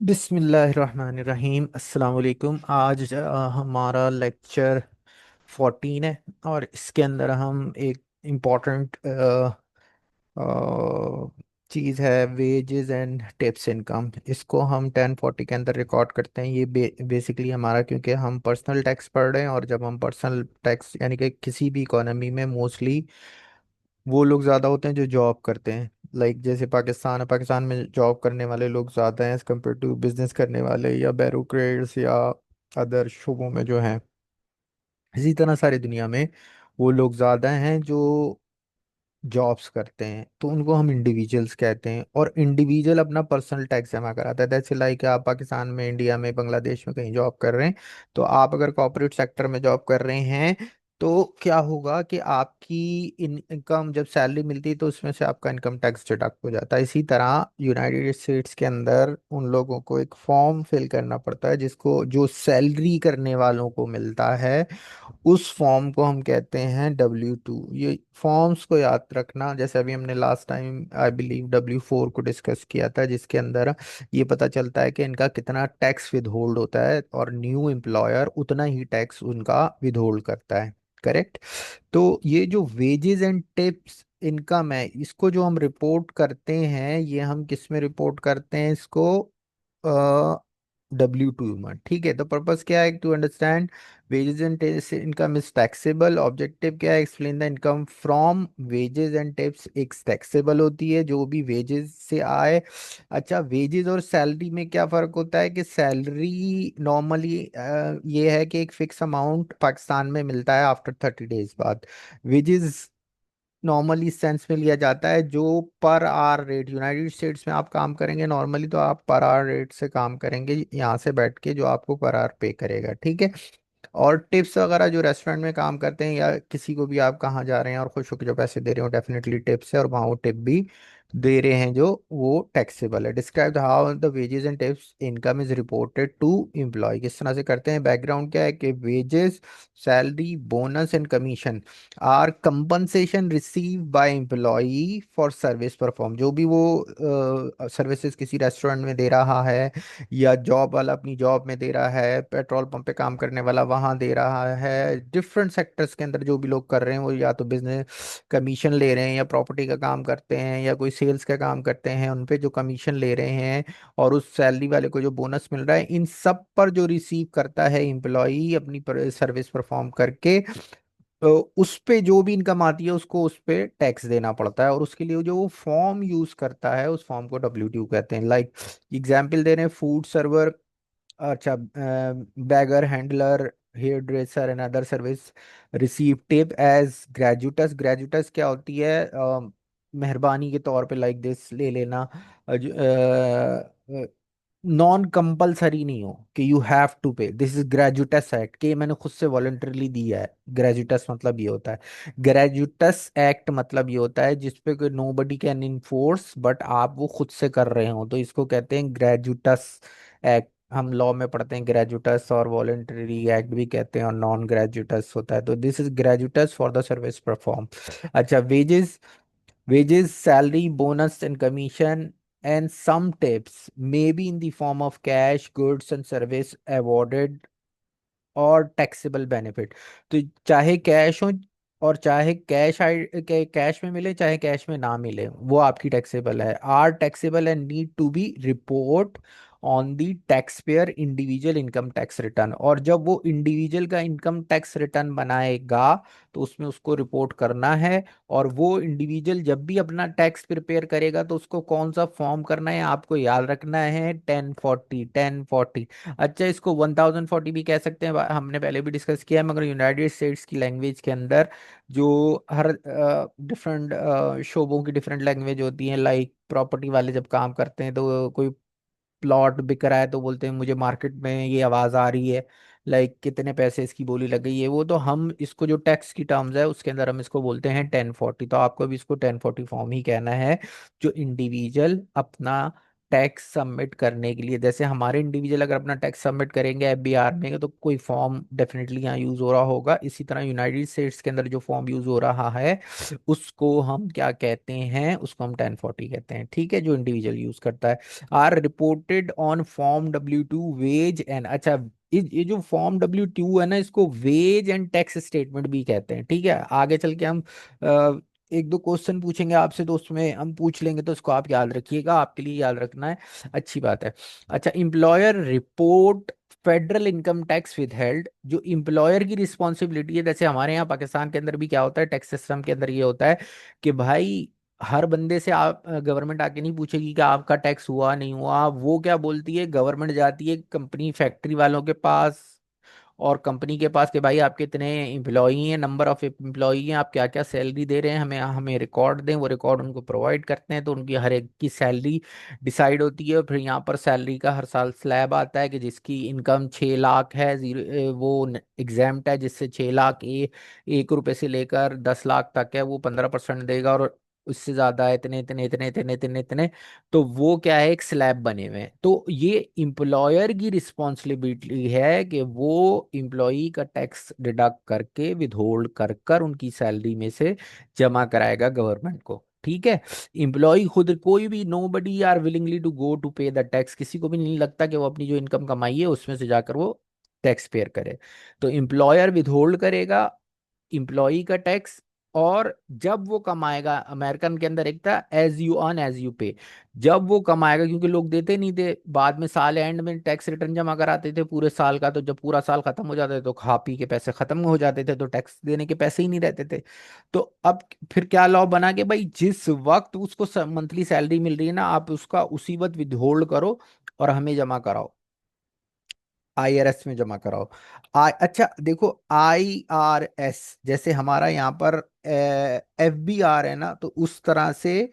बिस्मिल्लाहिर्रहमानिर्रहीम अस्सलाम वालेकुम। आज हमारा लेक्चर 14 है और इसके अंदर हम एक इम्पोर्टेंट चीज़ है वेजेस एंड टिप्स इनकम। इसको हम 1040 के अंदर रिकॉर्ड करते हैं। ये बेसिकली हमारा, क्योंकि हम पर्सनल टैक्स पढ़ रहे हैं और जब हम पर्सनल टैक्स यानी कि किसी भी इकोनॉमी में मोस्टली वो लोग ज़्यादा होते हैं जो जॉब करते हैं। लाइक जैसे पाकिस्तान है, पाकिस्तान में जॉब करने वाले लोग ज़्यादा हैं एज़ कम्पेयर टू बिजनेस करने वाले या ब्यूरोक्रेट्स या अदर शुबों में जो हैं। इसी तरह सारी दुनिया में वो लोग ज़्यादा हैं जो जॉब्स करते हैं, तो उनको हम इंडिविजुअल्स कहते हैं। और इंडिविजुअल अपना पर्सनल टैक्स जमा कराता है। दैट्स लाइक आप पाकिस्तान में, इंडिया में, बांग्लादेश में कहीं जॉब कर रहे हैं, तो आप अगर कॉर्पोरेट सेक्टर में जॉब कर रहे हैं तो क्या होगा कि आपकी इनकम जब सैलरी मिलती है तो उसमें से आपका इनकम टैक्स डिडक्ट हो जाता है। इसी तरह यूनाइटेड स्टेट्स के अंदर उन लोगों को एक फॉर्म फिल करना पड़ता है जिसको जो सैलरी करने वालों को मिलता है, उस फॉर्म को हम कहते हैं W2। ये फॉर्म्स को याद रखना, जैसे अभी हमने last time I believe W4 को डिस्कस किया था, जिसके अंदर ये पता चलता है कि इनका कितना टैक्स विदहोल्ड होता है और न्यू एम्प्लॉयर उतना ही टैक्स उनका विदहोल्ड करता है। करेक्ट। तो ये जो वेजेस एंड टिप्स इनकम है, इसको जो हम रिपोर्ट करते हैं, ये हम किस में रिपोर्ट करते हैं इसको? W2 में। ठीक है, तो पर्पस क्या है? To understand wages and income is taxable. Objective क्या है? Explain the income from wages and tips एक टैक्सेबल होती है जो भी वेजेस से आए। अच्छा, वेजेस और सैलरी में क्या फर्क होता है कि सैलरी नॉर्मली ये है कि एक फिक्स अमाउंट पाकिस्तान में मिलता है आफ्टर 30 डेज बाद। वेजेस नॉर्मली इस सेंस में लिया जाता है जो per hour rate, United States में आप काम करेंगे नॉर्मली तो आप पर आवर रेट से काम करेंगे यहाँ से बैठ के, जो आपको पर आवर पे करेगा। ठीक है। और टिप्स वगैरह जो रेस्टोरेंट में काम करते हैं या किसी को भी आप कहाँ जा रहे हैं और खुश होकर जो पैसे दे रहे हो, डेफिनेटली टिप्स है और वहाँ वो टिप भी दे रहे हैं जो वो टैक्सेबल है। Describe how the wages and tips income is reported to employ. किस तरह से करते हैं? बैकग्राउंड क्या है कि wages, salary, bonus and commission are compensation receive by employee for service perform. जो भी वो सर्विसेज किसी रेस्टोरेंट में दे रहा है या जॉब वाला अपनी जॉब में दे रहा है, पेट्रोल पंप पे काम करने वाला वहां दे रहा है, डिफरेंट सेक्टर्स के अंदर जो भी लोग कर रहे हैं वो या तो बिजनेस कमीशन ले रहे हैं या प्रॉपर्टी का काम करते हैं या कोई सेल्स का काम करते हैं, उन पे जो कमीशन ले रहे हैं और उस सैलरी वाले को जो बोनस मिल रहा है, इन सब पर जो रिसीव करता है एम्प्लॉई अपनी सर्विस परफॉर्म करके, उस पे जो भी इनकम आती है उसको उस पे टैक्स देना पड़ता है। और उसके लिए जो वो फॉर्म यूज करता है उस फॉर्म को W2 कहते हैं। लाइक एग्जाम्पल दे रहे हैं, फूड सर्वर, अच्छा, beggar, handler, hair dresser and other service receive tip as gratuities. Gratuities क्या होती है? मेहरबानी के तौर पे, लाइक दिस ले लेना। नॉन कंपल्सरी नहीं हो कि यू हैव टू पे, दिस इज ग्रेजुटस एक्ट, कि ये मैंने खुद से वॉलंटरली दिया है। ग्रेजुटस मतलब ये होता है। ग्रेजुटस एक्ट मतलब ये होता है जिसपे कोई nobody can enforce, but आप वो खुद से कर रहे हो, तो इसको कहते हैं ग्रेजुटस एक्ट। हम लॉ में पढ़ते हैं ग्रेजुटस, और वॉलंटरी एक्ट भी कहते हैं, और नॉन ग्रेजुटस होता है। तो this is gratuities for the service perform. अच्छा, wages, salary, bonus, and commission, and some tips may be in the form of cash, goods, and service awarded और टैक्सेबल बेनिफिट। तो चाहे कैश हो और चाहे कैश में मिले चाहे कैश में ना मिले, वो आपकी टैक्सेबल है, are taxable and need to be report on the taxpayer individual income tax return. और जब वो इंडिविजुअल का इनकम टैक्स रिटर्न बनाएगा तो उसमें उसको रिपोर्ट करना है। और वो इंडिविजुअल जब भी अपना टैक्स प्रिपेयर करेगा तो उसको कौन सा फॉर्म करना है आपको याद रखना है, 1040। अच्छा, इसको 1040 भी कह सकते हैं, हमने पहले भी डिस्कस किया है, मगर यूनाइटेड स्टेट्स की लैंग्वेज के अंदर जो हर डिफरेंट शोबों की डिफरेंट लैंग्वेज होती है। लाइक प्रॉपर्टी वाले जब काम करते हैं तो कोई प्लॉट बिक रहा है तो बोलते हैं मुझे मार्केट में ये आवाज़ आ रही है, लाइक कितने पैसे इसकी बोली लग गई है वो, तो हम इसको जो टैक्स की टर्म्स है उसके अंदर हम इसको बोलते हैं 1040। तो आपको भी इसको 1040 फॉर्म ही कहना है जो इंडिविजुअल अपना टैक्स सबमिट करने के लिए, जैसे हमारे इंडिविजुअल अगर अपना टैक्स सबमिट करेंगे एफबीआर में तो कोई फॉर्म डेफिनेटली यहाँ यूज हो रहा होगा, इसी तरह यूनाइटेड स्टेट्स के अंदर जो फॉर्म यूज हो रहा है उसको हम क्या कहते हैं, उसको हम 1040 कहते हैं, ठीक है, जो इंडिविजुअल यूज करता है। Are reported on form W2 wage and, अच्छा ये जो फॉर्म W2 है ना, इसको वेज एंड टैक्स स्टेटमेंट भी कहते हैं, ठीक है। आगे चल के हम एक दो क्वेश्चन पूछेंगे आपसे तो उसमें हम पूछ लेंगे, तो इसको आप याद रखिएगा, आपके लिए याद रखना है, अच्छी बात है। अच्छा, employer report federal income tax withheld, जो एम्प्लॉयर की रिस्पॉन्सिबिलिटी है, जैसे हमारे यहाँ पाकिस्तान के अंदर भी क्या होता है, टैक्स सिस्टम के अंदर ये होता है कि भाई हर बंदे से आप गवर्नमेंट आके नहीं पूछेगी कि आपका टैक्स हुआ नहीं हुआ, वो क्या बोलती है, गवर्नमेंट जाती है कंपनी फैक्ट्री वालों के पास और कंपनी के पास कि भाई आपके इतने एम्प्लॉई हैं, नंबर ऑफ एम्प्लॉई हैं, आप क्या क्या सैलरी दे रहे हैं, हमें हमें रिकॉर्ड दें, वो रिकॉर्ड उनको प्रोवाइड करते हैं, तो उनकी हर एक की सैलरी डिसाइड होती है। फिर यहाँ पर सैलरी का हर साल स्लैब आता है कि जिसकी इनकम 6 लाख है, जीरो वो एग्जाम्प्ट है, जिससे 6 लाख 1 रुपए से लेकर 10 लाख तक है वो 15% देगा, और उससे ज्यादा है इतने इतने इतने इतने इतने इतने, तो वो क्या है, एक स्लैब बने हुए हैं। तो ये इम्प्लॉयर की रिस्पॉन्सिबिलिटी है कि वो इम्प्लॉई का टैक्स डिडक्ट करके विथहोल्ड कर कर उनकी सैलरी में से जमा कराएगा गवर्नमेंट को, ठीक है। इम्प्लॉय खुद कोई भी, nobody are willingly to go to pay the tax, किसी को भी नहीं लगता कि वो अपनी जो इनकम कमाई है उसमें से जाकर वो टैक्स पेयर करे। तो इम्प्लॉयर विथहोल्ड करेगा इम्प्लॉई का टैक्स, और जब वो कमाएगा, अमेरिकन के अंदर एक था as you earn as you pay, जब वो कमाएगा, क्योंकि लोग देते नहीं थे, बाद में साल एंड में टैक्स रिटर्न जमा कराते थे पूरे साल का, तो जब पूरा साल खत्म हो जाता था तो खा पी के पैसे खत्म हो जाते थे, तो टैक्स देने के पैसे ही नहीं रहते थे। तो अब फिर क्या लॉ बना कि भाई जिस वक्त उसको मंथली सैलरी मिल रही है ना, आप उसका उसी वक्त विथहोल्ड करो और हमें जमा कराओ, IRS में जमा कराओ। अच्छा देखो, IRS जैसे हमारा यहाँ पर FBR है ना, तो उस तरह से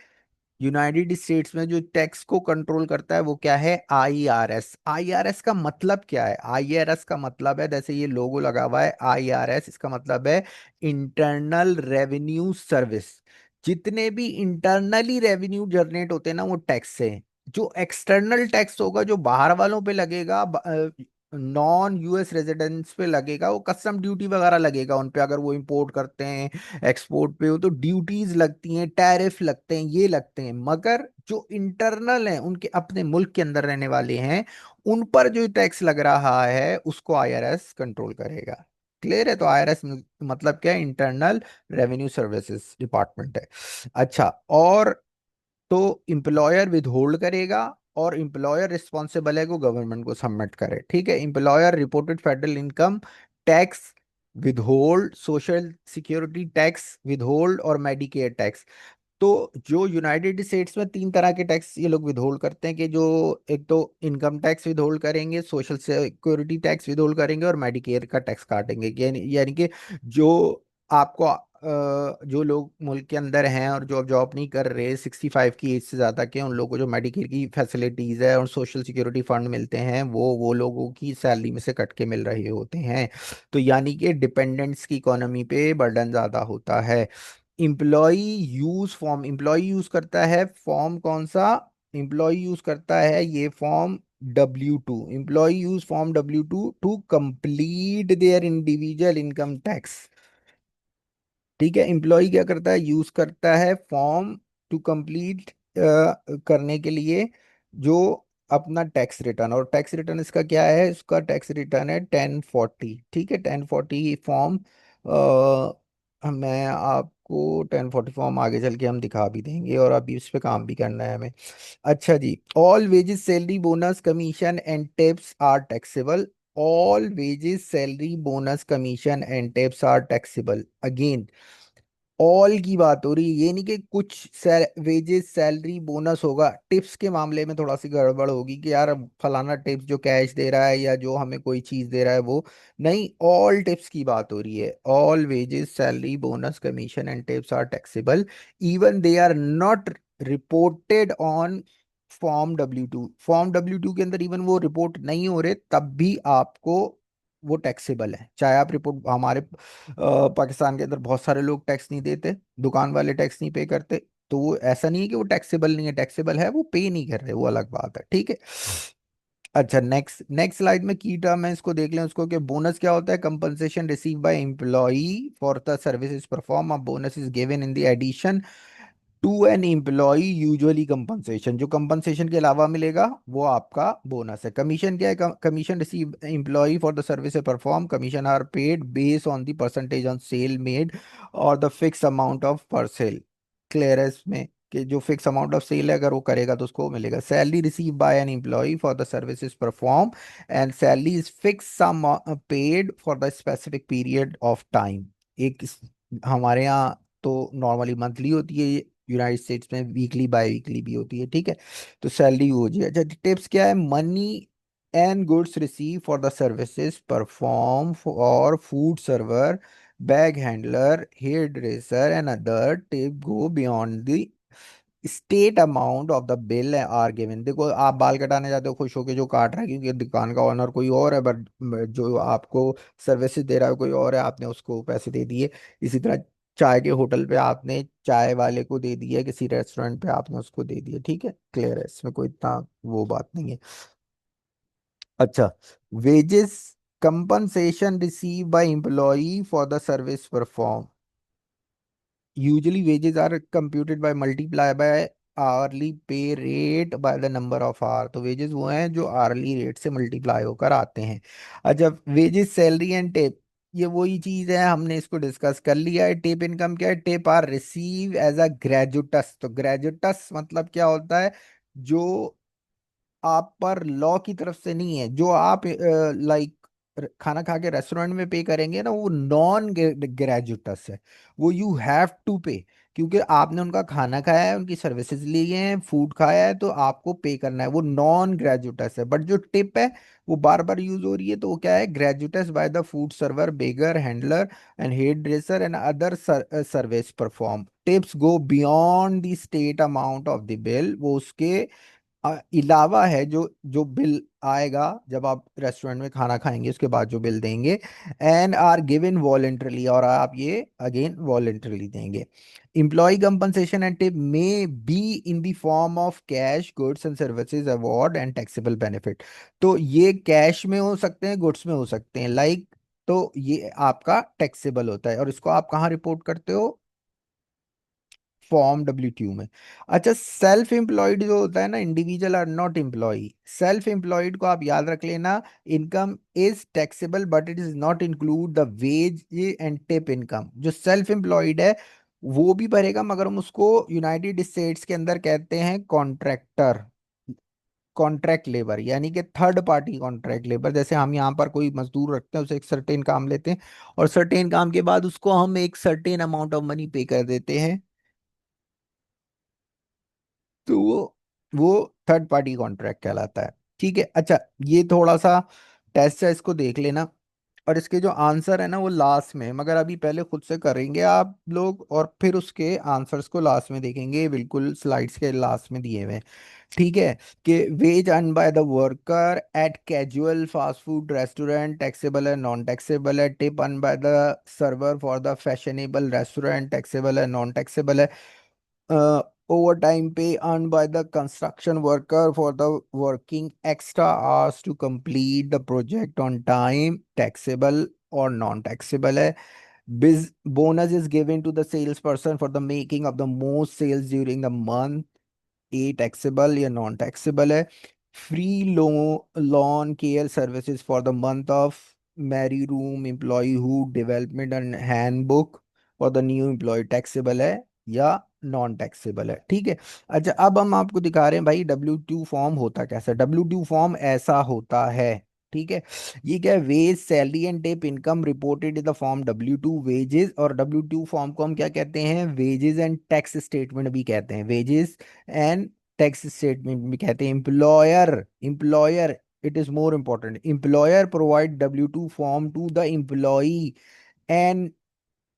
यूनाइटेड स्टेट्स में जो टैक्स को कंट्रोल करता है वो क्या है, IRS। IRS का मतलब क्या है, IRS का मतलब है, जैसे ये लोगो लगा हुआ है IRS, इसका मतलब है इंटरनल रेवेन्यू सर्विस। जितने भी इंटरनली रेवेन्यू जनरेट होते हैं ना वो टैक्स से, जो एक्सटर्नल टैक्स होगा जो बाहर वालों पे लगेगा, नॉन US रेजिडेंट्स पे लगेगा, वो कस्टम ड्यूटी वगैरह लगेगा उन पे, अगर वो इंपोर्ट करते हैं एक्सपोर्ट पे हो तो ड्यूटीज लगती हैं, टैरिफ लगते हैं, ये लगते हैं, मगर जो इंटरनल हैं उनके अपने मुल्क के अंदर रहने वाले हैं उन पर जो टैक्स लग रहा है उसको IRS कंट्रोल करेगा। क्लियर है, तो IRS मतलब क्या है, इंटरनल रेवेन्यू सर्विसेज डिपार्टमेंट है। अच्छा, और तो इम्प्लॉयर विद होल्ड करेगा और इम्प्लॉयर रिस्पॉन्सिबल है को गवर्नमेंट को सबमिट करे, ठीक है। Employer reported federal income tax with hold, social security tax with hold और मेडिकेयर टैक्स। तो जो यूनाइटेड स्टेट्स में 3 तरह के टैक्स ये लोग विदहोल्ड करते हैं कि जो एक तो इनकम टैक्स विदहोल्ड करेंगे, सोशल सिक्योरिटी टैक्स विदहोल्ड करेंगे और मेडिकेयर का टैक्स काटेंगे, यानी कि जो आपको जो लोग मुल्क के अंदर हैं और जो अब जॉब नहीं कर रहे 65 की एज से ज़्यादा के, उन लोगों को जो मेडिकेयर की फैसिलिटीज़ है और सोशल सिक्योरिटी फंड मिलते हैं वो लोगों की सैलरी में से कट के मिल रहे होते हैं। तो यानी कि डिपेंडेंट्स की इकोनॉमी पे बर्डन ज़्यादा होता है। Employ use form, employ use करता है फॉर्म कौन सा, इम्प्लॉय यूज करता है ये form W2, employ use form W2 to complete their individual income tax, ठीक है। एम्प्लॉय क्या करता है, यूज करता है फॉर्म टू कंप्लीट करने के लिए जो अपना टैक्स रिटर्न, और टैक्स रिटर्न इसका क्या है, इसका टैक्स रिटर्न है 1040, ठीक है। 1040 फॉर्म मैं आपको 1040 फॉर्म आगे चल के हम दिखा भी देंगे, और अभी इस पे काम भी करना है हमें। अच्छा जी, all wages salary bonus commission and tips are taxable, all wages salary bonus commission and tips are taxable. Again all की बात हो रही है, ये नहीं कि कुछ वेजेस सैलरी बोनस होगा, टिप्स के मामले में थोड़ा सी गड़बड़ होगी कि यार अब फलाना टिप्स जो कैश दे रहा है या जो हमें कोई चीज दे रहा है वो नहीं, ऑल टिप्स की बात हो रही है। All wages salary bonus commission and tips are taxable even they are not reported on form W2, form W2 के अंदर इवन वो रिपोर्ट नहीं हो रहे तब भी आपको वो टैक्सेबल है, चाहे आप रिपोर्ट, हमारे पाकिस्तान के अंदर बहुत सारे लोग टैक्स नहीं देते, दुकान वाले टैक्स नहीं पे करते, तो वो ऐसा नहीं है कि वो टैक्सेबल नहीं है, टैक्सेबल है, वो पे नहीं कर रहे, वो अलग बात है, ठीक है। अच्छा, नेक्स्ट नेक्स्ट स्लाइड में की टर्म है, इसको देख लें उसको, कि बोनस क्या होता है, compensation receive by employee for the services perform, a bonus is given in the addition to an employ, usually compensation, जो कंपनसेशन के अलावा मिलेगा वो आपका बोनस है। कमीशन क्या है, commission receive employ for the service perform, commission are paid based on the percentage on sale made और the fix amount of per sale, clearance में, कि जो फिक्स अमाउंट ऑफ सेल है अगर वो करेगा तो उसको मिलेगा। Salary receive by an employ for the services perform and salary is fix sum paid for the specific period of time. एक हमारे यहाँ तो नॉर्मली मंथली होती है, यूनाइटेड स्टेट्स में वीकली बाय वीकली भी होती है, ठीक है। तो सैलरी हो जी। अच्छा, टिप्स क्या है, money and goods receive for the services perform for food server, bag handler, hair dresser and other tip go beyond the state amount of the bill are given. देखो, आप बाल कटाने जाते हो खुश होके, जो काट रहा है क्योंकि दुकान का ओनर कोई और है, बट जो आपको सर्विसेज दे रहा है कोई और है, आपने उसको पैसे दे दिए। इसी तरह चाय के होटल पे आपने चाय वाले को दे दिया, किसी रेस्टोरेंट पे आपने उसको दे दिया, ठीक है, क्लियर है, इसमें कोई इतना वो बात नहीं है। अच्छा, wages compensation receive by employee for the service perform, usually wages are computed by multiply by hourly pay rate by the number of hour। तो wages वो हैं जो hourly rate से मल्टीप्लाई होकर आते हैं। अच्छा, wages सैलरी एंड टिप, ये वही चीज है, हमने इसको डिस्कस कर लिया है। टिप इनकम क्या है, tip are receive as a gratuities. तो ग्रेजुटस मतलब क्या होता है, जो आप पर लॉ की तरफ से नहीं है, जो आप लाइक खाना खा के रेस्टोरेंट में पे करेंगे ना, वो नॉन ग्रेजुटस है, वो यू हैव टू पे, क्योंकि आपने उनका खाना खाया है, उनकी सर्विसेज ली हैं, फूड खाया है, तो आपको पे करना है, वो नॉन ग्रेजुटस है। बट जो टिप है वो बार बार यूज हो रही है, तो वो क्या है, gratuities by the food server, beggar, handler and hair dresser and other service perform. Tips go beyond the state amount of the bill, वो उसके इलावा है, जो जो बिल आएगा जब आप रेस्टोरेंट में खाना खाएंगे उसके बाद जो बिल देंगे, एंड आर गिवन वॉलेंटरली, और आप ये अगेन वॉलेंटरली देंगे। Employee compensation and tip may be in the form of cash, goods and services, award and taxable benefit. तो ये कैश में हो सकते हैं, गुड्स में हो सकते हैं, लाइक, तो ये आपका टैक्सेबल होता है, और इसको आप कहाँ रिपोर्ट करते हो, फॉर्म W2 में। अच्छा, सेल्फ एम्प्लॉयड जो होता है ना, individual are not employ, self employed को आप याद रख लेना, income is taxable but it is not include the wage and tip income. जो सेल्फ एम्प्लॉयड है वो भी भरेगा, मगर हम उसको यूनाइटेड स्टेट्स के अंदर कहते हैं कॉन्ट्रैक्टर, कॉन्ट्रैक्ट लेबर, यानी कि थर्ड पार्टी कॉन्ट्रैक्ट लेबर। जैसे हम यहाँ पर कोई मजदूर रखते हैं, उसे एक सर्टेन काम लेते हैं, और सर्टेन काम के बाद उसको हम एक सर्टेन अमाउंट ऑफ मनी पे कर देते हैं, तो वो थर्ड पार्टी कॉन्ट्रैक्ट कहलाता है, ठीक है। अच्छा, ये थोड़ा सा टेस्ट है, इसको देख लेना, और इसके जो आंसर है ना वो लास्ट में, मगर अभी पहले खुद से करेंगे आप लोग, और फिर उसके आंसर्स को लास्ट में देखेंगे, बिल्कुल स्लाइड्स के लास्ट में दिए हुए हैं, ठीक है। कि wage earn by the worker at casual fast food restaurant taxable है नॉन टैक्सेबल है, tip earn by the server for the fashionable restaurant taxable है नॉन टैक्सेबल है, overtime pay earned by the construction worker for the working extra hours to complete the project on time, taxable or non-taxable है। Biz bonus is given to the salesperson for the making of the most sales during the month, a taxable या non taxable है। Free lawn care services for the month of Mary room employeehood development and handbook for the new employee, taxable है या non taxable है, ठीक है। अच्छा, अब हम आपको दिखा रहे हैं भाई W2 फॉर्म होता कैसा। W2 फॉर्म ऐसा होता है, ठीक है। ये क्या है, wage salary and tip income reported in the form W2 wages, और W2 फॉर्म को हम क्या कहते हैं, वेजेस एंड टैक्स स्टेटमेंट भी कहते हैं, वेजेस एंड टैक्स स्टेटमेंट भी कहते हैं। Employer it is more important, employer provide W2 form to the employee and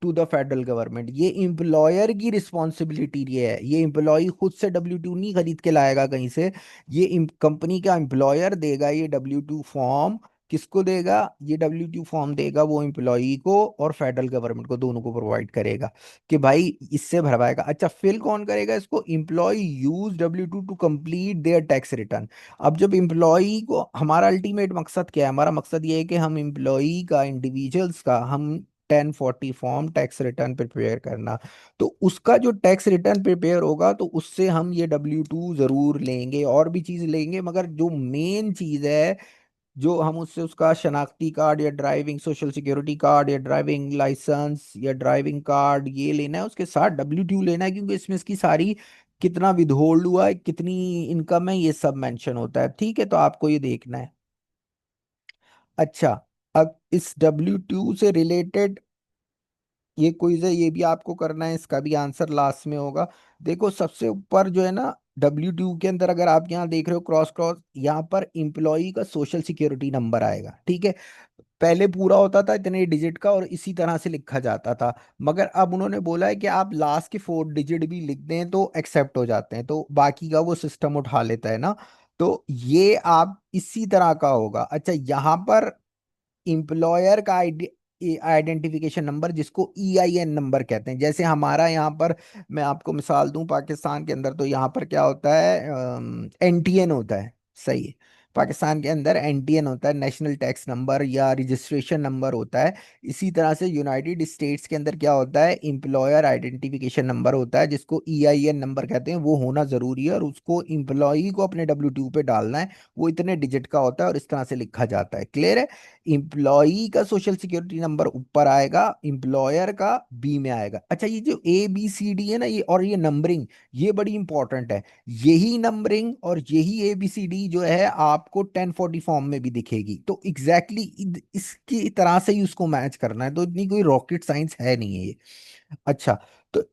to the federal government. ये एम्प्लॉयर की रिस्पॉन्सिबिलिटी ये है, ये एम्प्लॉय खुद से W2 नहीं खरीद के लाएगा कहीं से, ये कंपनी का एम्प्लॉयर देगा ये W2 फॉर्म किसको देगा? ये W2 फॉर्म देगा वो एम्प्लॉई को और फेडरल गवर्नमेंट को, दोनों को प्रोवाइड करेगा कि भाई इससे भरवाएगा। अच्छा, फिल कौन करेगा इसको? Employ use W2 to complete their tax return. अब जब एम्प्लॉई को, हमारा अल्टीमेट मकसद क्या है? हमारा मकसद ये है कि हम एम्प्लॉई का, इंडिविजुअल्स का, हम 1040 फॉर्म टैक्स रिटर्न प्रिपेयर करना। तो उसका जो टैक्स रिटर्न प्रिपेयर होगा तो उससे हम ये W2 जरूर लेंगे, और भी चीज लेंगे, मगर जो मेन चीज है, जो हम उससे उसका शनाख्ती कार्ड या ड्राइविंग सोशल सिक्योरिटी कार्ड या ड्राइविंग लाइसेंस या ड्राइविंग कार्ड, ये लेना है, उसके साथ W2 लेना है, क्योंकि इसमें इसकी सारी, कितना विदहोल्ड हुआ है, कितनी इनकम है, ये सब मेंशन होता है। ठीक है, तो आपको ये देखना है। अच्छा, अब इस W2 से रिलेटेड ये क्विज है, ये भी आपको करना है, इसका भी आंसर लास्ट में होगा। देखो सबसे ऊपर जो है ना, W2 के अंदर अगर आप यहाँ देख रहे हो क्रॉस क्रॉस, यहाँ पर इंप्लॉई का सोशल सिक्योरिटी नंबर आएगा। ठीक है, पहले पूरा होता था इतने डिजिट का और इसी तरह से लिखा जाता था, मगर अब उन्होंने बोला है कि आप लास्ट के 4 डिजिट भी लिख दें तो एक्सेप्ट हो जाते हैं, तो बाकी का वो सिस्टम उठा लेता है ना। तो ये आप इसी तरह का होगा। अच्छा, यहाँ पर इंप्लॉयर का आइडेंटिफिकेशन नंबर, जिसको EIN नंबर कहते हैं, जैसे हमारा यहाँ पर, मैं आपको मिसाल दूं, पाकिस्तान के अंदर तो यहाँ पर क्या होता है, NTN होता है। सही है, पाकिस्तान के अंदर NTN होता है, नेशनल टैक्स नंबर या रजिस्ट्रेशन नंबर होता है। इसी तरह से यूनाइटेड स्टेट्स के अंदर क्या होता है, एम्प्लॉयर आइडेंटिफिकेशन नंबर होता है, जिसको EIN नंबर कहते हैं। वो होना जरूरी है और उसको एम्प्लॉई को अपने W2 पे डालना है। वो इतने डिजिट का होता है और इस तरह से लिखा जाता है। क्लियर है? इंप्लॉई का सोशल सिक्योरिटी नंबर ऊपर आएगा, इंप्लॉयर का बी में आएगा। अच्छा, ये जो ABCD है ना, ये और ये नंबरिंग, ये बड़ी इंपॉर्टेंट है। यही नंबरिंग और यही ABCD जो है आपको 1040 फॉर्म में भी दिखेगी। तो एग्जैक्टली इसकी तरह से ही उसको मैच करना है, तो इतनी कोई रॉकेट साइंस है नहीं है ये। अच्छा, तो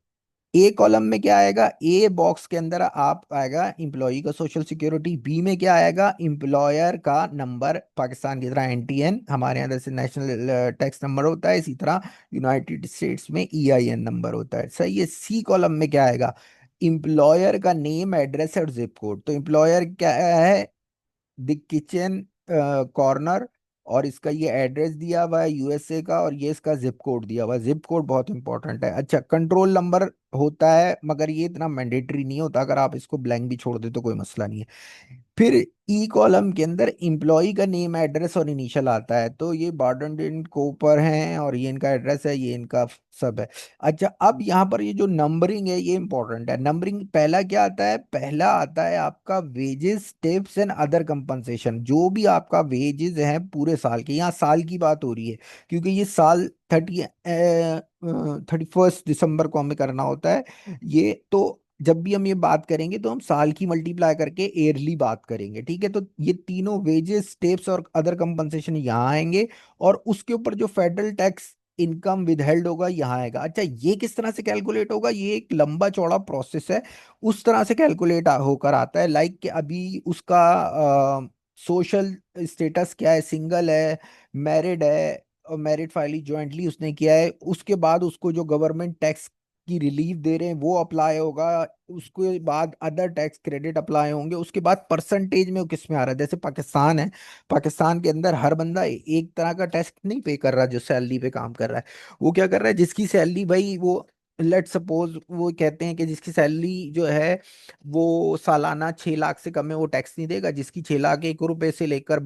ए कॉलम में क्या आएगा? ए बॉक्स के अंदर आप आएगा इंप्लॉई का सोशल सिक्योरिटी, बी में क्या आएगा? इंप्लॉयर का नंबर, पाकिस्तान की तरह NTN, हमारे यहाँ जैसे नेशनल टैक्स नंबर होता है, इसी तरह यूनाइटेड स्टेट्स में EIN नंबर होता है। सही है। सी कॉलम में क्या आएगा? इंप्लॉयर का नेम, एड्रेस और जिप कोड। तो इंप्लॉयर क्या है? द किचन कॉर्नर, और इसका ये एड्रेस दिया हुआ है USA का, और ये इसका जिप कोड दिया हुआ है। जिप कोड बहुत इंपॉर्टेंट है। अच्छा, कंट्रोल नंबर होता है, मगर ये इतना मैंडेटरी नहीं होता, अगर आप इसको ब्लैंक भी छोड़ दे तो कोई मसला नहीं है। फिर ई कॉलम के अंदर इंप्लॉई का नेम, एड्रेस और इनिशियल आता है, तो ये बार्डन कोपर हैं और ये इनका एड्रेस है, ये इनका सब है। अच्छा, अब यहाँ पर ये जो नंबरिंग है ये इंपॉर्टेंट है। नंबरिंग पहला क्या आता है? पहला आता है आपका wages, tips and other compensation. जो भी आपका वेजेस है पूरे साल के, यहाँ साल की बात हो रही है क्योंकि ये साल 31 दिसंबर को हमें करना होता है ये। तो जब भी हम ये बात करेंगे तो हम साल की मल्टीप्लाई करके ईयरली बात करेंगे। ठीक है, तो ये तीनों वेजेस, टिप्स और अदर कंपनसेशन यहाँ आएंगे, और उसके ऊपर जो फेडरल टैक्स इनकम विदहेल्ड होगा यहाँ आएगा। अच्छा, ये किस तरह से कैलकुलेट होगा? ये एक लंबा चौड़ा प्रोसेस है, उस तरह से कैलकुलेट होकर आता है। लाइक कि अभी उसका सोशल स्टेटस क्या है, सिंगल है, मैरिड है, और मैरिड फाइली ज्वाइंटली उसने किया है, उसके बाद उसको जो गवर्नमेंट टैक्स की रिलीफ दे रहे हैं वो अप्लाई होगा, उसके बाद अदर टैक्स क्रेडिट अप्लाई होंगे, उसके बाद परसेंटेज में वो किस में आ रहा है। जैसे पाकिस्तान है, पाकिस्तान के अंदर हर बंदा एक तरह का टैक्स नहीं पे कर रहा जो सैलरी पे काम कर रहा है। वो क्या कर रहा है, जिसकी सैलरी, भाई वो लेट सपोज वो कहते हैं कि जिसकी सैलरी जो है वो सालाना 6 लाख से कम है, वो टैक्स नहीं देगा। जिसकी 6 लाख 1 रुपए से लेकर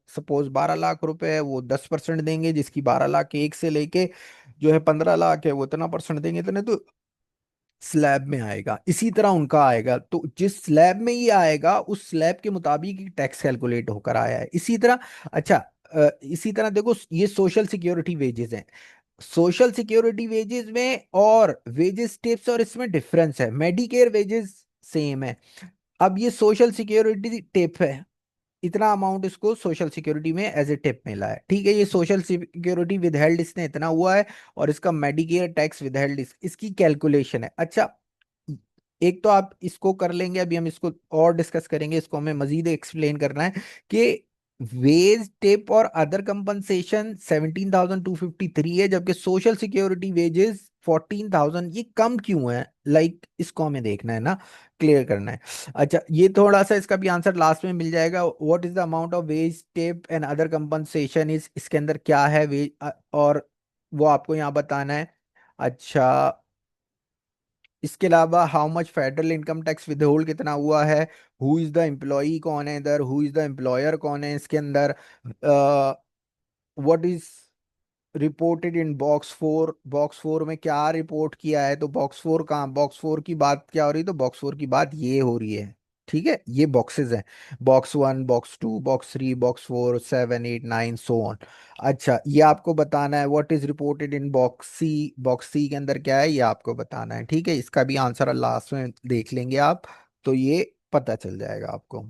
सपोज 12 लाख रुपए है, वो 10% देंगे। जिसकी 12 लाख 1 से लेके जो है 15 लाख है, वो इतना परसेंट देंगे, इतने। तो स्लैब में आएगा, इसी तरह उनका आएगा। तो जिस स्लैब में ये आएगा उस स्लैब के मुताबिक टैक्स कैलकुलेट होकर आया है, इसी तरह। अच्छा, इसी तरह देखो, ये सोशल सिक्योरिटी वेजेस हैं। सोशल सिक्योरिटी वेजेस में और वेजेस टिप्स और इसमें डिफरेंस है। मेडिकेयर वेजेस सेम है। अब ये सोशल सिक्योरिटी टिप है, इतना अमाउंट इसको सोशल सिक्योरिटी में एज ए टिप मिला है। ठीक है, ये सोशल सिक्योरिटी विदहेल्ड इसने इतना हुआ है, और इसका मेडिकेयर टैक्स विदहेल्ड इसकी कैलकुलेशन है। अच्छा, एक तो आप इसको कर लेंगे, अभी हम इसको और डिस्कस करेंगे, इसको हमें मजीद एक्सप्लेन करना है कि वेज टिप और अदर कंपनसेशन 17,253 है, जबकि सोशल सिक्योरिटी वेजेस 14,000 ये कम क्यों है, इसको हमें देखना है ना, क्लियर करना है। अच्छा, ये थोड़ा सा इसका भी आंसर लास्ट में मिल जाएगा। What is the amount of ways tip and other compensation is, इसके अंदर क्या है वेज, और वो आपको यहाँ बताना है। अच्छा, इसके अलावा how much federal income tax withhold कितना हुआ है, हु इज द एम्प्लॉई कौन है इधर, हु इज द एम्प्लॉयर कौन है इसके अंदर, what is reported in box 4, box 4 में क्या रिपोर्ट किया है, तो बॉक्स 4 कहाँ, बॉक्स 4 की बात क्या हो रही है, तो बॉक्स 4 की बात ये हो रही है। ठीक है, ये बॉक्सेस हैं, box 1, box 2, box 3, box 4, 7, 8, 9, so on. अच्छा, ये आपको बताना है what is reported in box C के अंदर क्या है, ये आपको बताना है। ठीक है, इसका भी आंसर लास्ट में देख लेंगे आप, तो ये पता चल जाएगा आपको।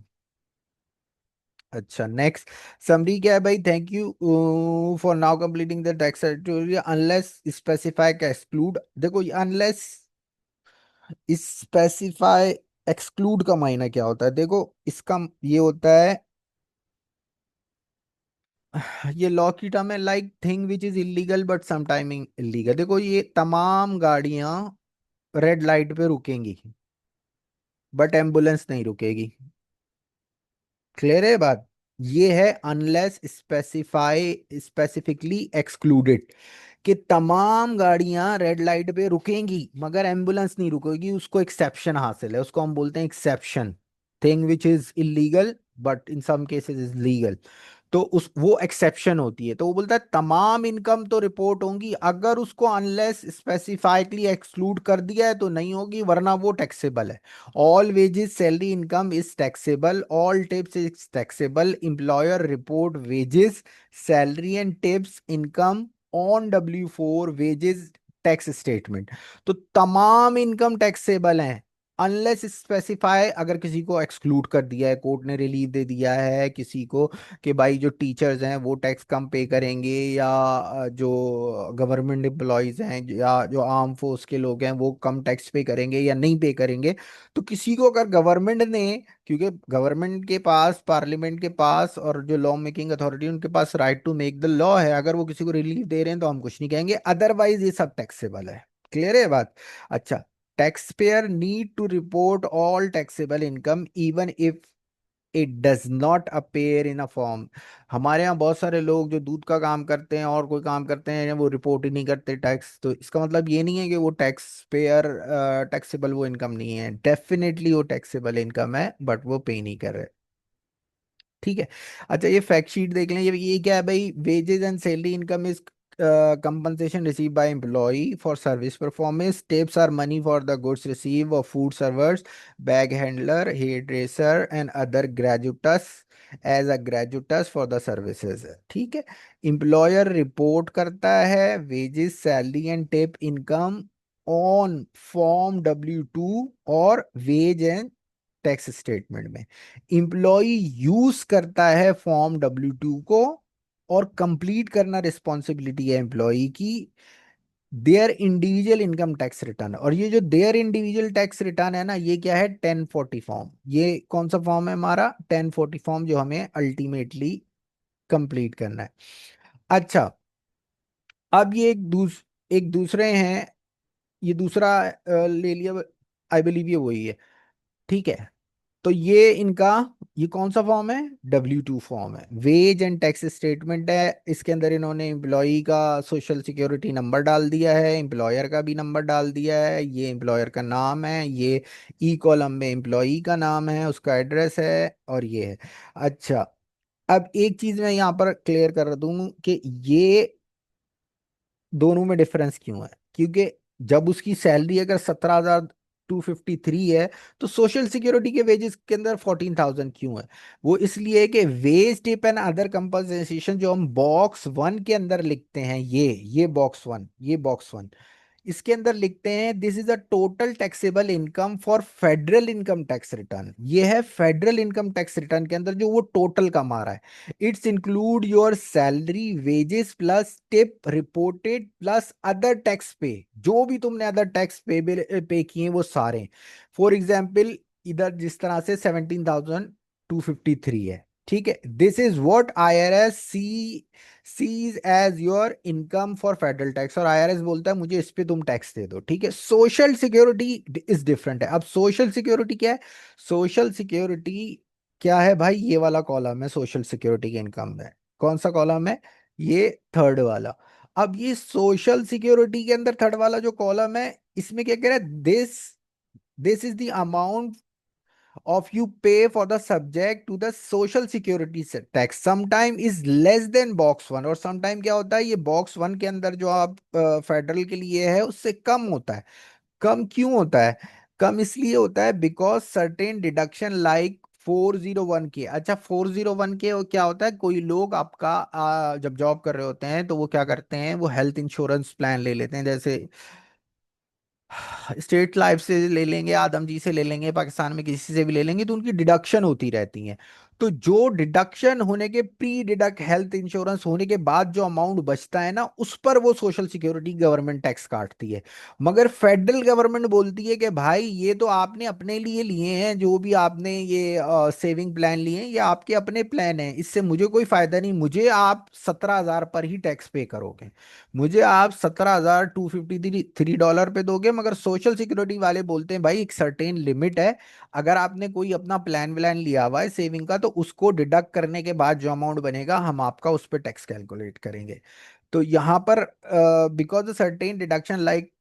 अच्छा, नेक्स्ट समरी क्या है भाई, thank you for now completing the text editorial unless specify का एक्सक्लूड, देखो ये अनलेस स्पेसिफाई एक्सक्लूड का मायना क्या होता है, देखो इसका ये होता है, ये लॉ की टर्म है, like thing which is illegal but some timing illegal, देखो ये तमाम गाड़ियां रेड लाइट पे रुकेंगी बट एम्बुलेंस नहीं रुकेगी, क्लियर है बात। ये है अनलेस स्पेसिफाई स्पेसिफिकली एक्सक्लूडेड, कि तमाम गाड़ियां रेड लाइट पे रुकेंगी मगर एम्बुलेंस नहीं रुकेगी, उसको एक्सेप्शन हासिल है, उसको हम बोलते हैं exception. Thing which is illegal but in some cases is legal, तो उस वो एक्सेप्शन होती है, तो वो बोलता है तमाम इनकम तो रिपोर्ट होंगी, अगर उसको अनलेस स्पेसिफाइकली एक्सक्लूड कर दिया है तो नहीं होगी, वरना वो टैक्सेबल है। All wages salary income is taxable, all tips is taxable, employer report wages salary and tips income on W4 wages tax statement, तो तमाम इनकम टैक्सेबल हैं अनलेस स्पेसिफाई, अगर किसी को एक्सक्लूड कर दिया है, कोर्ट ने रिलीफ दे दिया है किसी को कि भाई जो टीचर्स हैं वो टैक्स कम पे करेंगे, या जो गवर्नमेंट एम्प्लॉयज हैं या जो आर्म फोर्स के लोग हैं वो कम टैक्स पे करेंगे या नहीं पे करेंगे, तो किसी को अगर गवर्नमेंट ने, क्योंकि गवर्नमेंट के पास, पार्लियामेंट के पास और जो लॉ मेकिंग अथॉरिटी उनके पास right to make the law है, अगर वो किसी को रिलीफ दे रहे हैं तो हम कुछ नहीं कहेंगे, अदरवाइज ये सब टैक्सेबल है, क्लियर है बात। अच्छा, taxpayer need to report all taxable income even if it does not appear in a form, हमारे यहाँ बहुत सारे लोग जो दूध का काम करते हैं और कोई काम करते हैं वो रिपोर्ट ही नहीं करते टैक्स, तो इसका मतलब ये नहीं है कि वो टैक्स पेयर, टैक्सेबल वो इनकम नहीं है, डेफिनेटली वो टैक्सेबल इनकम है बट वो पे नहीं कर रहे। ठीक है। अच्छा, ये फैक्ट शीट देख लें, ये क्या है भाई, wages and salary income is compensation received by employee for service performance, tips are money for the goods received of food servers, bag handler, hairdresser and other gratuitous as a gratuitous for the services। ठीक है, employer report करता है wages salary and tip income on form W2 और veg and tax statement में, employee use करता है form W2 को, और कंप्लीट करना रिस्पॉन्सिबिलिटी है एम्प्लॉय की, there individual income tax return, और ये जो देयर इंडिविजुअल टैक्स रिटर्न है ना, ये क्या है, 1040 फॉर्म, ये कौन सा फॉर्म है हमारा, 1040 फॉर्म, जो हमें अल्टीमेटली कंप्लीट करना है। अच्छा, अब ये एक दूसरे हैं, ये दूसरा ले लिया, आई बिलीव ये वही है। ठीक है, तो ये इनका, ये कौन सा फॉर्म है, W2 फॉर्म है, वेज एंड टैक्स स्टेटमेंट है, इसके अंदर इन्होंने एम्प्लॉई का सोशल सिक्योरिटी नंबर डाल दिया है, एम्प्लॉयर का भी नंबर डाल दिया है, ये एम्प्लॉयर का नाम है, ये ई कॉलम में एम्प्लॉई का नाम है, उसका एड्रेस है, और ये है। अच्छा, अब एक चीज मैं यहाँ पर क्लियर कर दूं कि ये दोनों में डिफरेंस क्यों है, क्योंकि जब उसकी सैलरी अगर 17,253 है, तो सोशल सिक्योरिटी के वेजेस के अंदर 14,000 क्यों है, वो इसलिए है कि wage tip and other compensation जो हम बॉक्स 1 के अंदर लिखते हैं, ये बॉक्स 1, इसके अंदर लिखते हैं this is a total taxable income for federal income tax return, ये है फेडरल इनकम टैक्स रिटर्न के अंदर जो वो टोटल कमा रहा है, it's include your salary wages plus tip reported plus other tax पे, जो भी तुमने अदर टैक्स पे किए वो सारे, फॉर एग्जाम्पल इधर जिस तरह से 17,253 है, ठीक है, this is what IRS sees as your income for federal tax, और आईआरएस बोलता है मुझे इस पे तुम टैक्स दे दो। ठीक है, सोशल सिक्योरिटी इज डिफरेंट है। अब सोशल सिक्योरिटी क्या है? सोशल सिक्योरिटी क्या है भाई? ये वाला कॉलम है सोशल सिक्योरिटी के इनकम में। कौन सा कॉलम है? ये थर्ड वाला। अब ये सोशल सिक्योरिटी के अंदर थर्ड वाला जो कॉलम है, इसमें क्या कह रहा है? This is the amount of you pay for the subject to the social security tax, sometime is less than box one, और sometime क्या होता है, ये बॉक्स वन के अंदर जो आप फेडरल के लिए है उससे कम होता है। कम क्यों होता है? कम इसलिए होता है बिकॉज सर्टेन डिडक्शन लाइक 401 के। अच्छा, 401 के वो क्या होता है? कोई लोग आपका जब जॉब कर रहे होते हैं तो वो क्या करते हैं, वो हेल्थ इंश्योरेंस प्लान ले लेते हैं। जैसे स्टेट लाइफ से ले लेंगे, आदम जी से ले लेंगे, पाकिस्तान में किसी से भी ले लेंगे, तो उनकी डिडक्शन होती रहती है। तो जो डिडक्शन होने के, प्री डिडक्ट हेल्थ इंश्योरेंस होने के बाद जो अमाउंट बचता है ना, उस पर वो सोशल सिक्योरिटी गवर्नमेंट टैक्स काटती है। मगर फेडरल गवर्नमेंट बोलती है कि भाई ये तो आपने अपने लिए लिए हैं, जो भी आपने ये सेविंग प्लान लिए हैं, ये आपके अपने प्लान हैं, इससे मुझे कोई फायदा नहीं। मुझे आप 17,000 पर ही टैक्स पे करोगे, मुझे आप 17,253 डॉलर पे दोगे। मगर सोशल सिक्योरिटी वाले बोलते हैं भाई एक सर्टेन लिमिट है, अगर आपने कोई अपना प्लान व्लान लिया हुआ है सेविंग का, तो उसको डिडक्ट करने के बाद जो अमाउंट बनेगा हम आपका उस पर टैक्स कैलकुलेट करेंगे। तो यहाँ पर बिकॉज सर्टेन डिडक्शन लाइक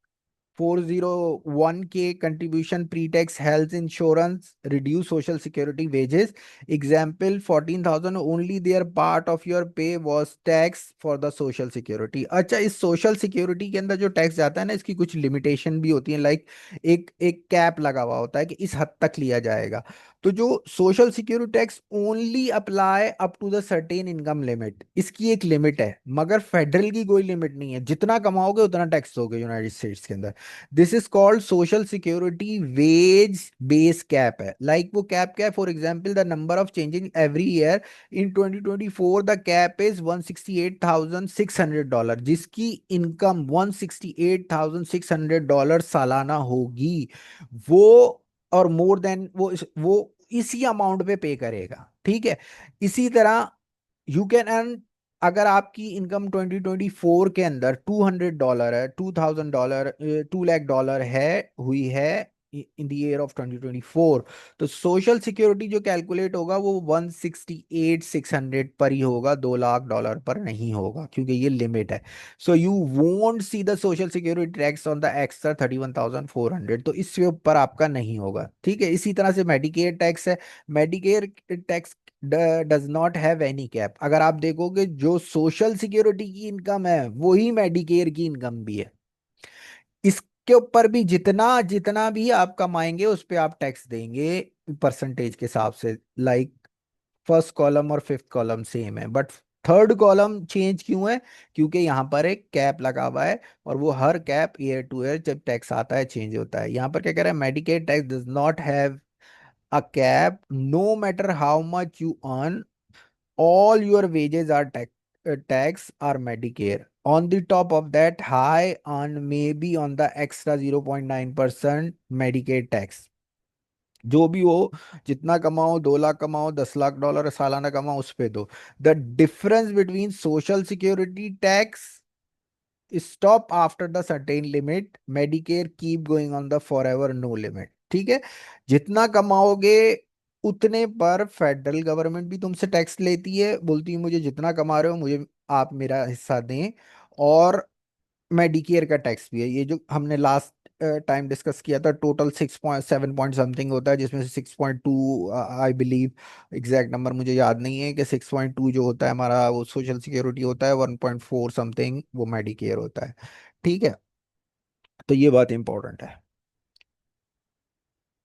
401 के contribution pre tax health insurance reduce social security wages, example 14,000 only there part of your पे was tax for the social security. अच्छा, इस सोशल सिक्योरिटी के अंदर जो टैक्स जाता है ना, इसकी कुछ लिमिटेशन भी होती है। लाइक एक एक कैप लगा हुआ होता है कि इस हद तक लिया जाएगा। तो जो social security tax only apply up to the certain income limit, इसकी एक लिमिट है, मगर फेडरल की कोई लिमिट नहीं है। जितना कमाओगे उतना टैक्स दोगे यूनाइटेड स्टेट्स के अंदर। This is called social security wage base cap है। लाइक वो कैप क्या है? For example the number of changing every year, in 2024 the cap is 168,600 dollar, जिसकी इनकम 168,600 डॉलर सालाना होगी, वो और मोर देन वो इसी अमाउंट पे पे करेगा। ठीक है, इसी तरह यू कैन अर्न, अगर आपकी इनकम 2024 के अंदर $200 है, $2,000, $2 लाख है, हुई है इन द ईयर ऑफ 2024, तो सोशल सिक्योरिटी जो कैलकुलेट होगा वो 168,600 पर ही होगा, $2 लाख पर नहीं होगा, क्योंकि ये लिमिट है। So you won't see the social security tax on the extra 31,400, तो इससे ऊपर आपका नहीं होगा। ठीक है, इसी तरह से मेडिकेयर टैक्स है। Medicare tax does not have any cap. अगर आप देखोगे जो सोशल सिक्योरिटी की इनकम है वही मेडिकेयर की इनकम भी है, इसके ऊपर भी जितना जितना भी आप कमाएंगे उस पे आप टैक्स देंगे परसेंटेज के हिसाब से। लाइक फर्स्ट कॉलम और फिफ्थ कॉलम सेम है, बट थर्ड कॉलम चेंज क्यों है? क्योंकि यहाँ पर एक कैप लगा हुआ है, और वो हर कैप ईयर टू ईयर जब टैक्स आता है चेंज होता है। यहाँ पर क्या कह रहा है? Medicaid tax does not have a cap, no matter how much you earn, all your wages are tax or Medicare. On the top of that, high earn may be on the extra 0.9% Medicaid tax। जो भी हो, जितना कमाओ, 2 लाख कमाओ, $10 लाख सालाना कमाओ, उस पे दो। The difference between social security tax stop after the certain limit, medicare keep going on the forever no limit. ठीक है, जितना कमाओगे उतने पर फेडरल गवर्नमेंट भी तुमसे टैक्स लेती है, बोलती है मुझे जितना कमा रहे हो मुझे आप मेरा हिस्सा दें। और मेडिकेयर का टैक्स भी है, ये जो हमने लास्ट टाइम डिस्कस किया था, टोटल 6.7 पॉइंट समथिंग होता है, जिसमें से 6.2, आई बिलीव, एग्जैक्ट नंबर मुझे याद नहीं है, कि 6.2 जो होता है हमारा वो सोशल सिक्योरिटी होता है, 1.4 समथिंग वो मेडिकेयर होता है। ठीक है, तो ये बात इंपॉर्टेंट है।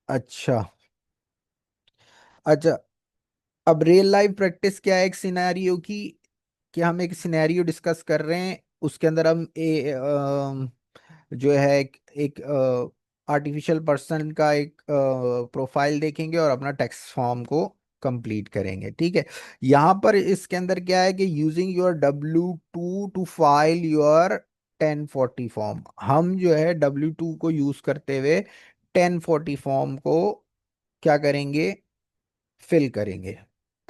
अच्छा। अच्छा, अब रियल लाइफ प्रैक्टिस क्या है एक सिनेरियो की, कि हम एक सिनेरियो डिस्कस कर रहे हैं, उसके अंदर हम जो है एक आर्टिफिशियल पर्सन का एक प्रोफाइल देखेंगे और अपना टेक्स्ट फॉर्म को कंप्लीट करेंगे। ठीक है, यहाँ पर इसके अंदर क्या है कि using your W2 to file your 1040 form, हम जो है W2 को यूज करते हुए 1040 फॉर्म को क्या करेंगे? फिल करेंगे,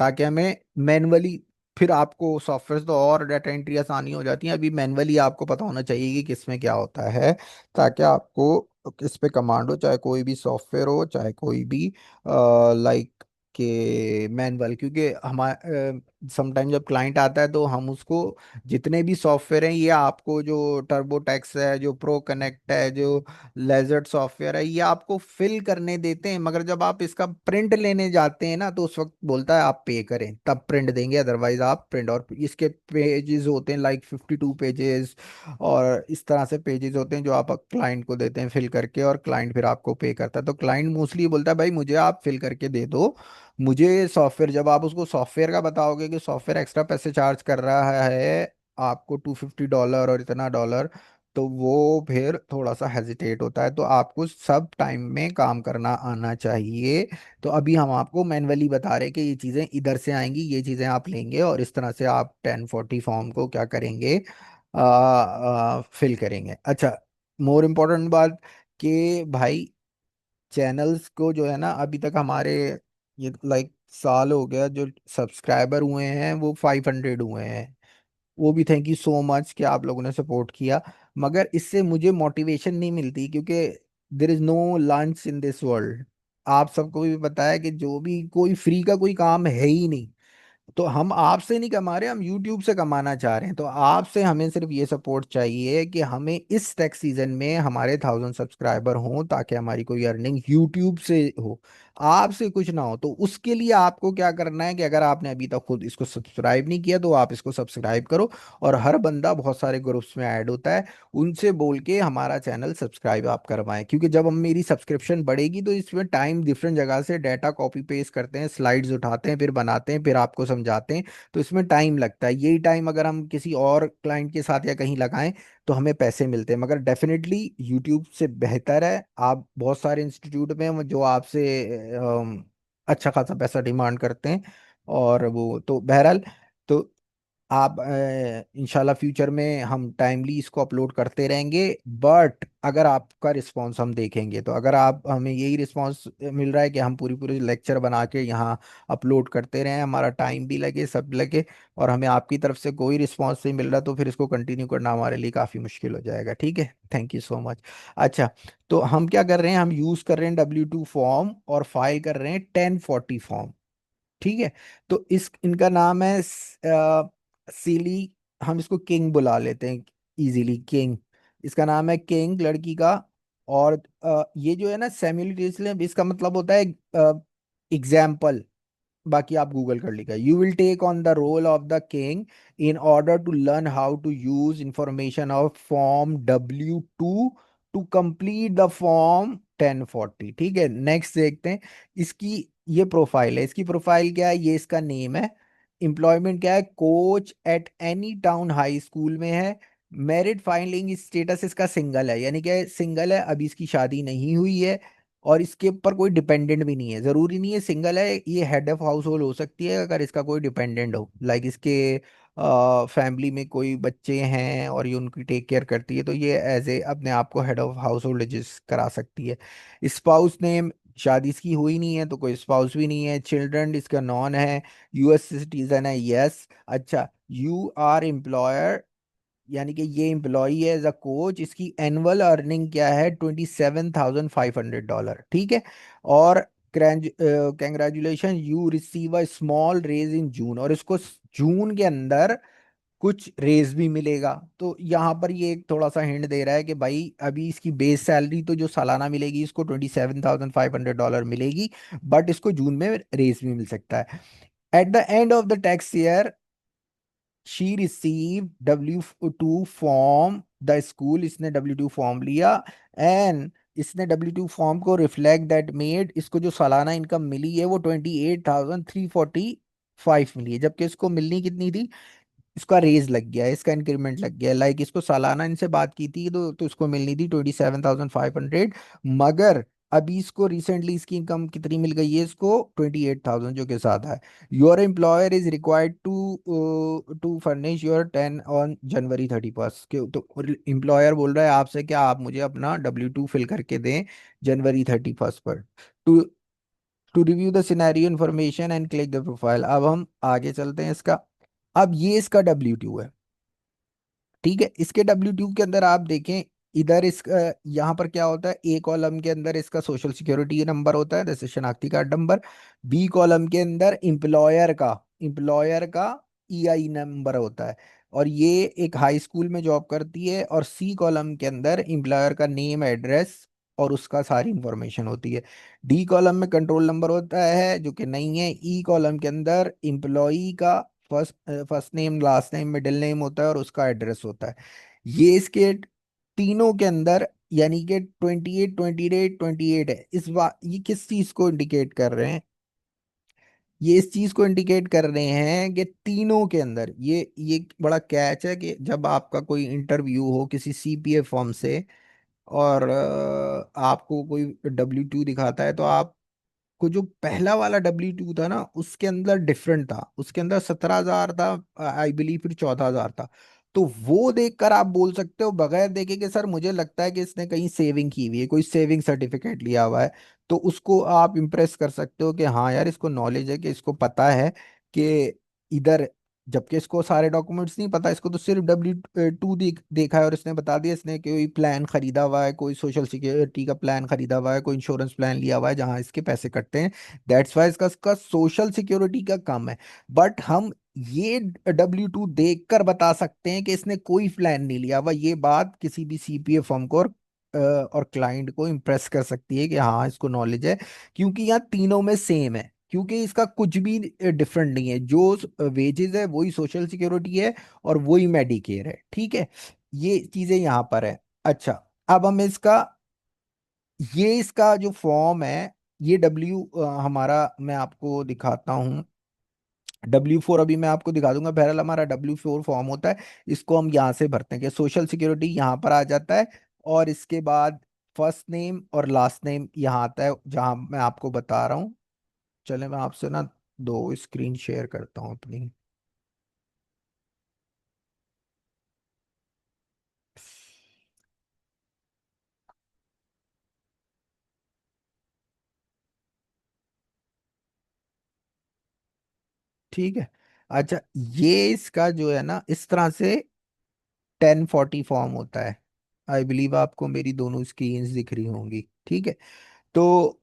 ताकि हमें मैनुअली, फिर आपको सॉफ्टवेयर तो और डाटा एंट्री आसानी हो जाती है, अभी मैनुअली आपको पता होना चाहिए कि किसमें क्या होता है, ताकि आपको इस पे कमांड हो, चाहे कोई भी सॉफ्टवेयर हो, चाहे कोई भी लाइक के मैनुअल, क्योंकि हमारे समटाइम जब क्लाइंट आता है तो हम उसको जितने भी सॉफ्टवेयर हैं, ये आपको जो टर्बोटैक्स है, जो प्रो कनेक्ट है, जो लेजर्ड सॉफ्टवेयर है, ये आपको फिल करने देते हैं, मगर जब आप इसका प्रिंट लेने जाते हैं ना तो उस वक्त बोलता है आप पे करें तब प्रिंट देंगे, अदरवाइज आप प्रिंट, और इसके पेजेस होते हैं लाइक 52 पेजेस, और इस तरह से पेजेस होते हैं जो आप क्लाइंट को देते हैं फिल करके, और क्लाइंट फिर आपको पे करता है। तो क्लाइंट मोस्टली बोलता है भाई मुझे आप फिल करके दे दो, मुझे सॉफ्टवेयर, जब आप उसको सॉफ्टवेयर का बताओगे कि सॉफ्टवेयर एक्स्ट्रा पैसे चार्ज कर रहा है आपको $250 और इतना डॉलर, तो वो फिर थोड़ा सा हेजिटेट होता है। तो आपको सब टाइम में काम करना आना चाहिए। तो अभी हम आपको मैन्युअली बता रहे हैं कि ये चीज़ें इधर से आएंगी, ये चीज़ें आप लेंगे, और इस तरह से आप 1040 फॉर्म को क्या करेंगे, फिल करेंगे। अच्छा, मोर इम्पोर्टेंट बात कि भाई चैनल्स को जो है ना, अभी तक हमारे ये लाइक साल हो गया, जो सब्सक्राइबर हुए हैं वो 500 हुए हैं, वो भी थैंक यू सो मच कि आप लोगों ने सपोर्ट किया। मगर इससे मुझे मोटिवेशन नहीं मिलती, क्योंकि there is no lunch in this world. आप सबको भी पता है कि जो भी कोई फ्री का कोई काम है ही नहीं। तो हम आपसे नहीं कमा रहे, हम यूट्यूब से कमाना चाह रहे हैं। तो आपसे हमें सिर्फ ये सपोर्ट चाहिए कि हमें इस टैक्स सीजन में हमारे 1000 सब्सक्राइबर हों, ताकि हमारी कोई अर्निंग यूट्यूब से हो, आपसे कुछ ना हो। तो उसके लिए आपको क्या करना है कि अगर आपने अभी तक खुद इसको सब्सक्राइब नहीं किया तो आप इसको सब्सक्राइब करो। और हर बंदा बहुत सारे ग्रुप्स में ऐड होता है, उनसे बोल के हमारा चैनल सब्सक्राइब आप करवाएं, क्योंकि जब हम मेरी सब्सक्रिप्शन बढ़ेगी तो इसमें टाइम डिफरेंट जगह से डाटा कॉपी पेस्ट करते हैं, स्लाइड्स उठाते हैं, फिर बनाते हैं, फिर आपको समझाते हैं, तो इसमें टाइम लगता है। यही टाइम अगर हम किसी और क्लाइंट के साथ या कहीं लगाएं तो हमें पैसे मिलते हैं, मगर डेफिनेटली यूट्यूब से बेहतर है। आप बहुत सारे इंस्टीट्यूट में हैं जो आपसे अच्छा खासा पैसा डिमांड करते हैं, और वो तो बहरहाल, तो आप इंशाल्लाह फ्यूचर में हम टाइमली इसको अपलोड करते रहेंगे। बट अगर आपका रिस्पांस हम देखेंगे, तो अगर आप हमें यही रिस्पांस मिल रहा है कि हम पूरी पूरी लेक्चर बना के यहाँ अपलोड करते रहें, हमारा टाइम भी लगे, सब लगे, और हमें आपकी तरफ से कोई रिस्पांस नहीं मिल रहा, तो फिर इसको कंटिन्यू करना हमारे लिए काफ़ी मुश्किल हो जाएगा। ठीक है, थैंक यू सो मच। अच्छा, तो हम क्या कर रहे हैं, हम यूज़ कर रहे हैं W2 फॉर्म, और फाइल कर रहे हैं 1040 फॉर्म। ठीक है, तो इस इनका नाम है सीली, हम इसको किंग बुला लेते हैं, इजीली किंग। इसका नाम है किंग लड़की का। और ये जो है ना सेम्युलेटेनियसली, इसका मतलब होता है एग्जाम्पल। बाकी आप गूगल कर लीजिएगा। You will take on the role of the king in order to learn how to use information of form W2 to complete the form 1040। ठीक है, नेक्स्ट देखते हैं। इसकी ये प्रोफाइल है, इसकी प्रोफाइल क्या है, ये इसका नेम है। एम्प्लॉयमेंट क्या है, coach at any town high school में है। मेरिट फाइलिंग स्टेटस इसका सिंगल है, यानी क्या सिंगल है, अभी इसकी शादी नहीं हुई है, और इसके ऊपर कोई डिपेंडेंट भी नहीं है। जरूरी नहीं है सिंगल है, ये हेड ऑफ हाउस होल्ड हो सकती है अगर इसका कोई डिपेंडेंट हो, लाइक इसके फैमिली में कोई बच्चे हैं और ये उनकी टेक केयर करती है, तो ये एज ए अपने आप को head of house hold register करा सकती है। स्पाउस नेम, शादी इसकी हुई नहीं है तो कोई स्पाउस भी नहीं है। चिल्ड्रन इसका नॉन है। US सिटीजन है, यस। अच्छा, यू आर एम्प्लॉयर, यानी कि ये एम्प्लॉई है एज अ कोच, इसकी एनुअल अर्निंग क्या है, $27,500। ठीक है, और congratulation you receive a small raise in June, और इसको जून के अंदर कुछ रेज भी मिलेगा। तो यहाँ पर ये एक थोड़ा सा हिंट दे रहा है कि भाई अभी इसकी बेस सैलरी तो जो सालाना मिलेगी इसको $27,500 मिलेगी, बट इसको जून में रेज भी मिल सकता है। At the end of the tax year she receive W2 form the school, इसने W2 फॉर्म लिया, एंड इसने W2 फॉर्म को रिफ्लेक्ट दैट मेड, इसको जो सालाना इनकम मिली है वो 28,345 मिली है, जबकि इसको मिलनी कितनी थी, इसका रेज लग गया है, इसका इंक्रीमेंट लग गया है। लाइक इसको सालाना इनसे बात की थी तो इसको मिलनी थी 27,500, मगर अभी इसको रिसेंटली इसकी इनकम कितनी मिल गई है, इसको 28,000, जो के साथ है। Your employer is required to to furnish your 10 on January 31st के, तो एम्प्लॉयर बोल रहा है आपसे क्या आप मुझे अपना W2 फिल करके दें January 31st पर। To review the scenario information and click the profile. अब हम आगे चलते हैं इसका। अब ये इसका W2 है। ठीक है, इसके W2 के अंदर आप देखें, इधर इसका यहाँ पर क्या होता है, ए कॉलम के अंदर इसका सोशल सिक्योरिटी नंबर होता है, जैसे शनाख्ती कार्ड नंबर। बी कॉलम के अंदर एम्प्लॉयर का EI नंबर होता है, और ये एक हाई स्कूल में जॉब करती है। और सी कॉलम के अंदर एम्प्लॉयर का नेम, एड्रेस और उसका सारी इंफॉर्मेशन होती है। डी कॉलम में कंट्रोल नंबर होता है, जो कि नहीं है। ई कॉलम के अंदर एम्प्लॉई का first first name, last name, middle name होता है, और उसका एड्रेस होता है। ये इसके तीनों के अंदर, यानी कि 28 है। इस बात ये किस चीज को इंडिकेट कर रहे हैं, ये इस चीज को इंडिकेट कर रहे हैं कि तीनों के अंदर ये बड़ा कैच है कि जब आपका कोई इंटरव्यू हो किसी CPA फॉर्म से, और आपको कोई W2 दिखाता है, तो आप को जो पहला वाला W2 था ना, उसके अंदर डिफरेंट था, उसके अंदर 17,000 था, आई बिलीव, फिर 14,000 था। तो वो देखकर आप बोल सकते हो बगैर देखे कि सर मुझे लगता है कि इसने कहीं सेविंग की हुई है, कोई सेविंग सर्टिफिकेट लिया हुआ है। तो उसको आप इम्प्रेस कर सकते हो कि हाँ यार, इसको नॉलेज है, कि इसको पता है कि इधर, जबकि इसको सारे डॉक्यूमेंट्स नहीं पता, इसको तो सिर्फ W2 देखा है, और इसने बता दिया इसने कोई प्लान खरीदा हुआ है, कोई सोशल सिक्योरिटी का प्लान खरीदा हुआ है, कोई इंश्योरेंस प्लान लिया हुआ है जहां इसके पैसे कटते हैं। दैट्स वाई इसका सोशल सिक्योरिटी का कम है। बट हम ये W2 देखकर बता सकते हैं कि इसने कोई प्लान नहीं लिया हुआ। ये बात किसी भी CPA फर्म को और क्लाइंट को इम्प्रेस कर सकती है कि हाँ इसको नॉलेज है, क्योंकि यहाँ तीनों में सेम है, क्योंकि इसका कुछ भी डिफरेंट नहीं है। जो वेजेस है वही सोशल सिक्योरिटी है, और वही मेडिकेयर है। ठीक है, ये चीजें यहाँ पर है। अच्छा, अब हम इसका, ये इसका जो फॉर्म है, ये हमारा, मैं आपको दिखाता हूँ। W4 अभी मैं आपको दिखा दूंगा। बहरहाल हमारा W4 फॉर्म होता है, इसको हम यहाँ से भरते हैं कि सोशल सिक्योरिटी यहाँ पर आ जाता है, और इसके बाद फर्स्ट नेम और लास्ट नेम यहाँ आता है, जहाँ मैं आपको बता रहा हूँ। चले, मैं आपसे ना दो स्क्रीन शेयर करता हूँ अपनी। ठीक है। अच्छा, ये इसका जो है ना, इस तरह से 1040 फॉर्म होता है। आई बिलीव आपको मेरी दोनों स्क्रीन्स दिख रही होंगी। ठीक है, तो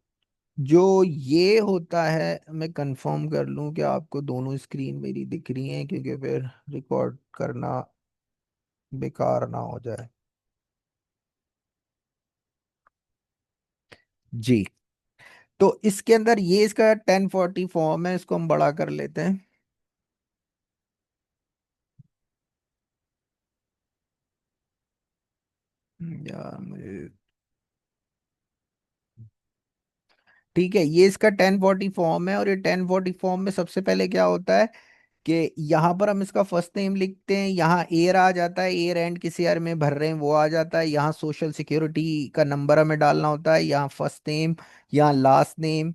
जो ये होता है, मैं कंफर्म कर लूं कि आपको दोनों स्क्रीन मेरी दिख रही हैं, क्योंकि फिर रिकॉर्ड करना बेकार ना हो जाए। जी, तो इसके अंदर ये इसका 1040 फॉर्म है, इसको हम बड़ा कर लेते हैं। यार मुझे, ठीक है, ये इसका 1040 फॉर्म है, और ये 1040 फॉर्म में सबसे पहले क्या होता है कि यहाँ पर हम इसका फर्स्ट नेम लिखते हैं, यहाँ एयर आ जाता है, एयर एंड किस ईयर में भर रहे हैं वो आ जाता है, यहाँ सोशल सिक्योरिटी का नंबर हमें डालना होता है, यहाँ फर्स्ट नेम, यहाँ लास्ट नेम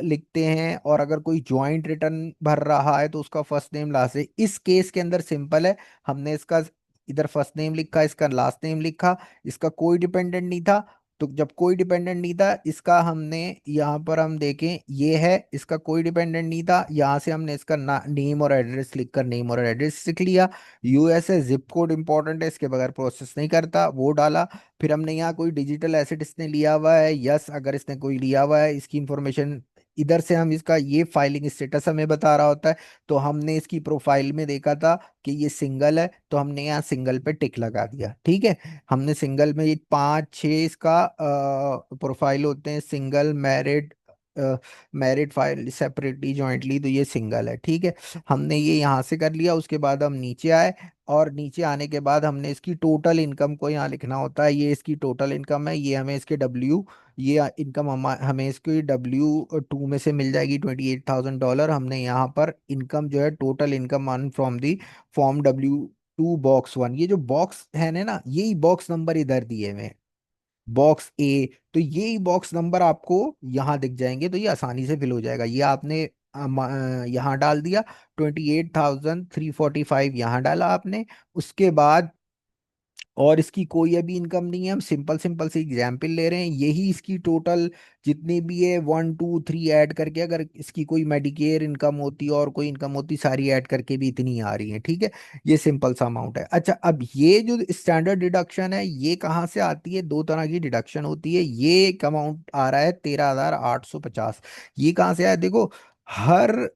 लिखते हैं। और अगर कोई जॉइंट रिटर्न भर रहा है तो उसका फर्स्ट नेम लास्ट है। इस केस के अंदर सिंपल है, हमने इसका इधर फर्स्ट नेम लिखा, इसका लास्ट नेम लिखा, इसका कोई डिपेंडेंट नहीं था। तो जब कोई डिपेंडेंट नहीं था, इसका हमने, यहाँ पर हम देखें, ये है, इसका कोई डिपेंडेंट नहीं था, यहाँ से हमने इसका नेम और एड्रेस लिखकर नेम और एड्रेस लिख लिया। USA जिप कोड इंपॉर्टेंट है, इसके बगैर प्रोसेस नहीं करता, वो डाला। फिर हमने यहाँ कोई डिजिटल एसेट इसने लिया हुआ है, यस, अगर इसने कोई लिया हुआ है, इसकी इंफॉर्मेशन इधर से हम इसका ये फाइलिंग स्टेटस हमें बता रहा होता है। तो हमने इसकी प्रोफाइल में देखा था कि ये सिंगल है, तो हमने यहाँ सिंगल पे टिक लगा दिया। ठीक है, हमने सिंगल में ये 5-6 इसका प्रोफाइल होते हैं, single, married, married, file separately, jointly, तो ये सिंगल है। ठीक है, हमने ये यहाँ से कर लिया। उसके बाद हम नीचे आए, और नीचे आने के बाद हमने इसकी टोटल इनकम को यहाँ लिखना होता है। ये इसकी टोटल इनकम है, ये हमें इसके ये इनकम हमें इसकी W2 में से मिल जाएगी, $28,000। हमने यहाँ पर इनकम जो है, total income earn from the form W2 box 1, ये जो बॉक्स है ना, यही बॉक्स नंबर इधर दिए हुए हैं, बॉक्स A। तो यही बॉक्स नंबर आपको यहाँ दिख जाएंगे, तो ये आसानी से फिल हो जाएगा। ये आपने यहाँ डाल दिया, 28,345 यहाँ डाला आपने। उसके बाद और इसकी कोई अभी इनकम नहीं है, हम सिंपल सिंपल से एग्जाम्पल ले रहे हैं, यही इसकी टोटल जितनी भी है 1 2 3 ऐड करके अगर इसकी कोई मेडिकेयर इनकम होती और कोई इनकम होती, सारी ऐड करके भी इतनी आ रही है, ठीक है। ये सिंपल सा अमाउंट है। अच्छा, अब ये जो स्टैंडर्ड डिडक्शन है ये कहाँ से आती है? दो तरह की डिडक्शन होती है। ये एक अमाउंट आ रहा है 13,850। ये कहाँ से आया देखो, हर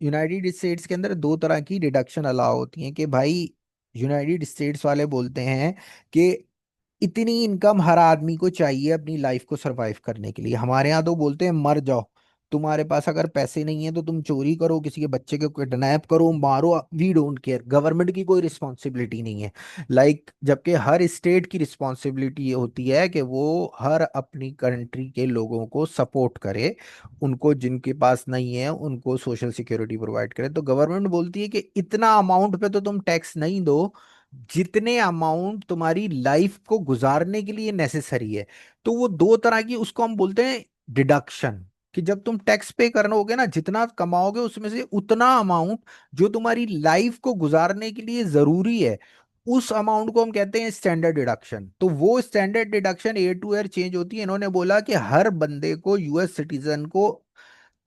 यूनाइटेड स्टेट्स के अंदर दो तरह की डिडक्शन अलाउ होती हैं कि भाई यूनाइटेड स्टेट्स वाले बोलते हैं कि इतनी इनकम हर आदमी को चाहिए अपनी लाइफ को सरवाइव करने के लिए। हमारे यहाँ तो बोलते हैं मर जाओ, तुम्हारे पास अगर पैसे नहीं है तो तुम चोरी करो, किसी के बच्चे को किडनैप करो, मारो, वी डोंट केयर, गवर्नमेंट की कोई रिस्पॉन्सिबिलिटी नहीं है। जबकि हर स्टेट की रिस्पॉन्सिबिलिटी ये होती है कि वो हर अपनी कंट्री के लोगों को सपोर्ट करे, उनको जिनके पास नहीं है उनको सोशल सिक्योरिटी प्रोवाइड करे। तो गवर्नमेंट बोलती है कि इतना अमाउंट पे तो तुम टैक्स नहीं दो जितने अमाउंट तुम्हारी लाइफ को गुजारने के लिए नेसेसरी है। तो वो दो तरह की, उसको हम बोलते हैं डिडक्शन, कि जब तुम टैक्स पे करना ना, जितना कमाओगे उसमें से उतना अमाउंट जो तुम्हारी लाइफ को गुजारने के लिए जरूरी है, उस अमाउंट को हम कहते हैं स्टैंडर्ड डिडक्शन। तो वो standard deduction year two year change होती है। इन्होंने बोला कि हर बंदे को, यूएस सिटीजन को,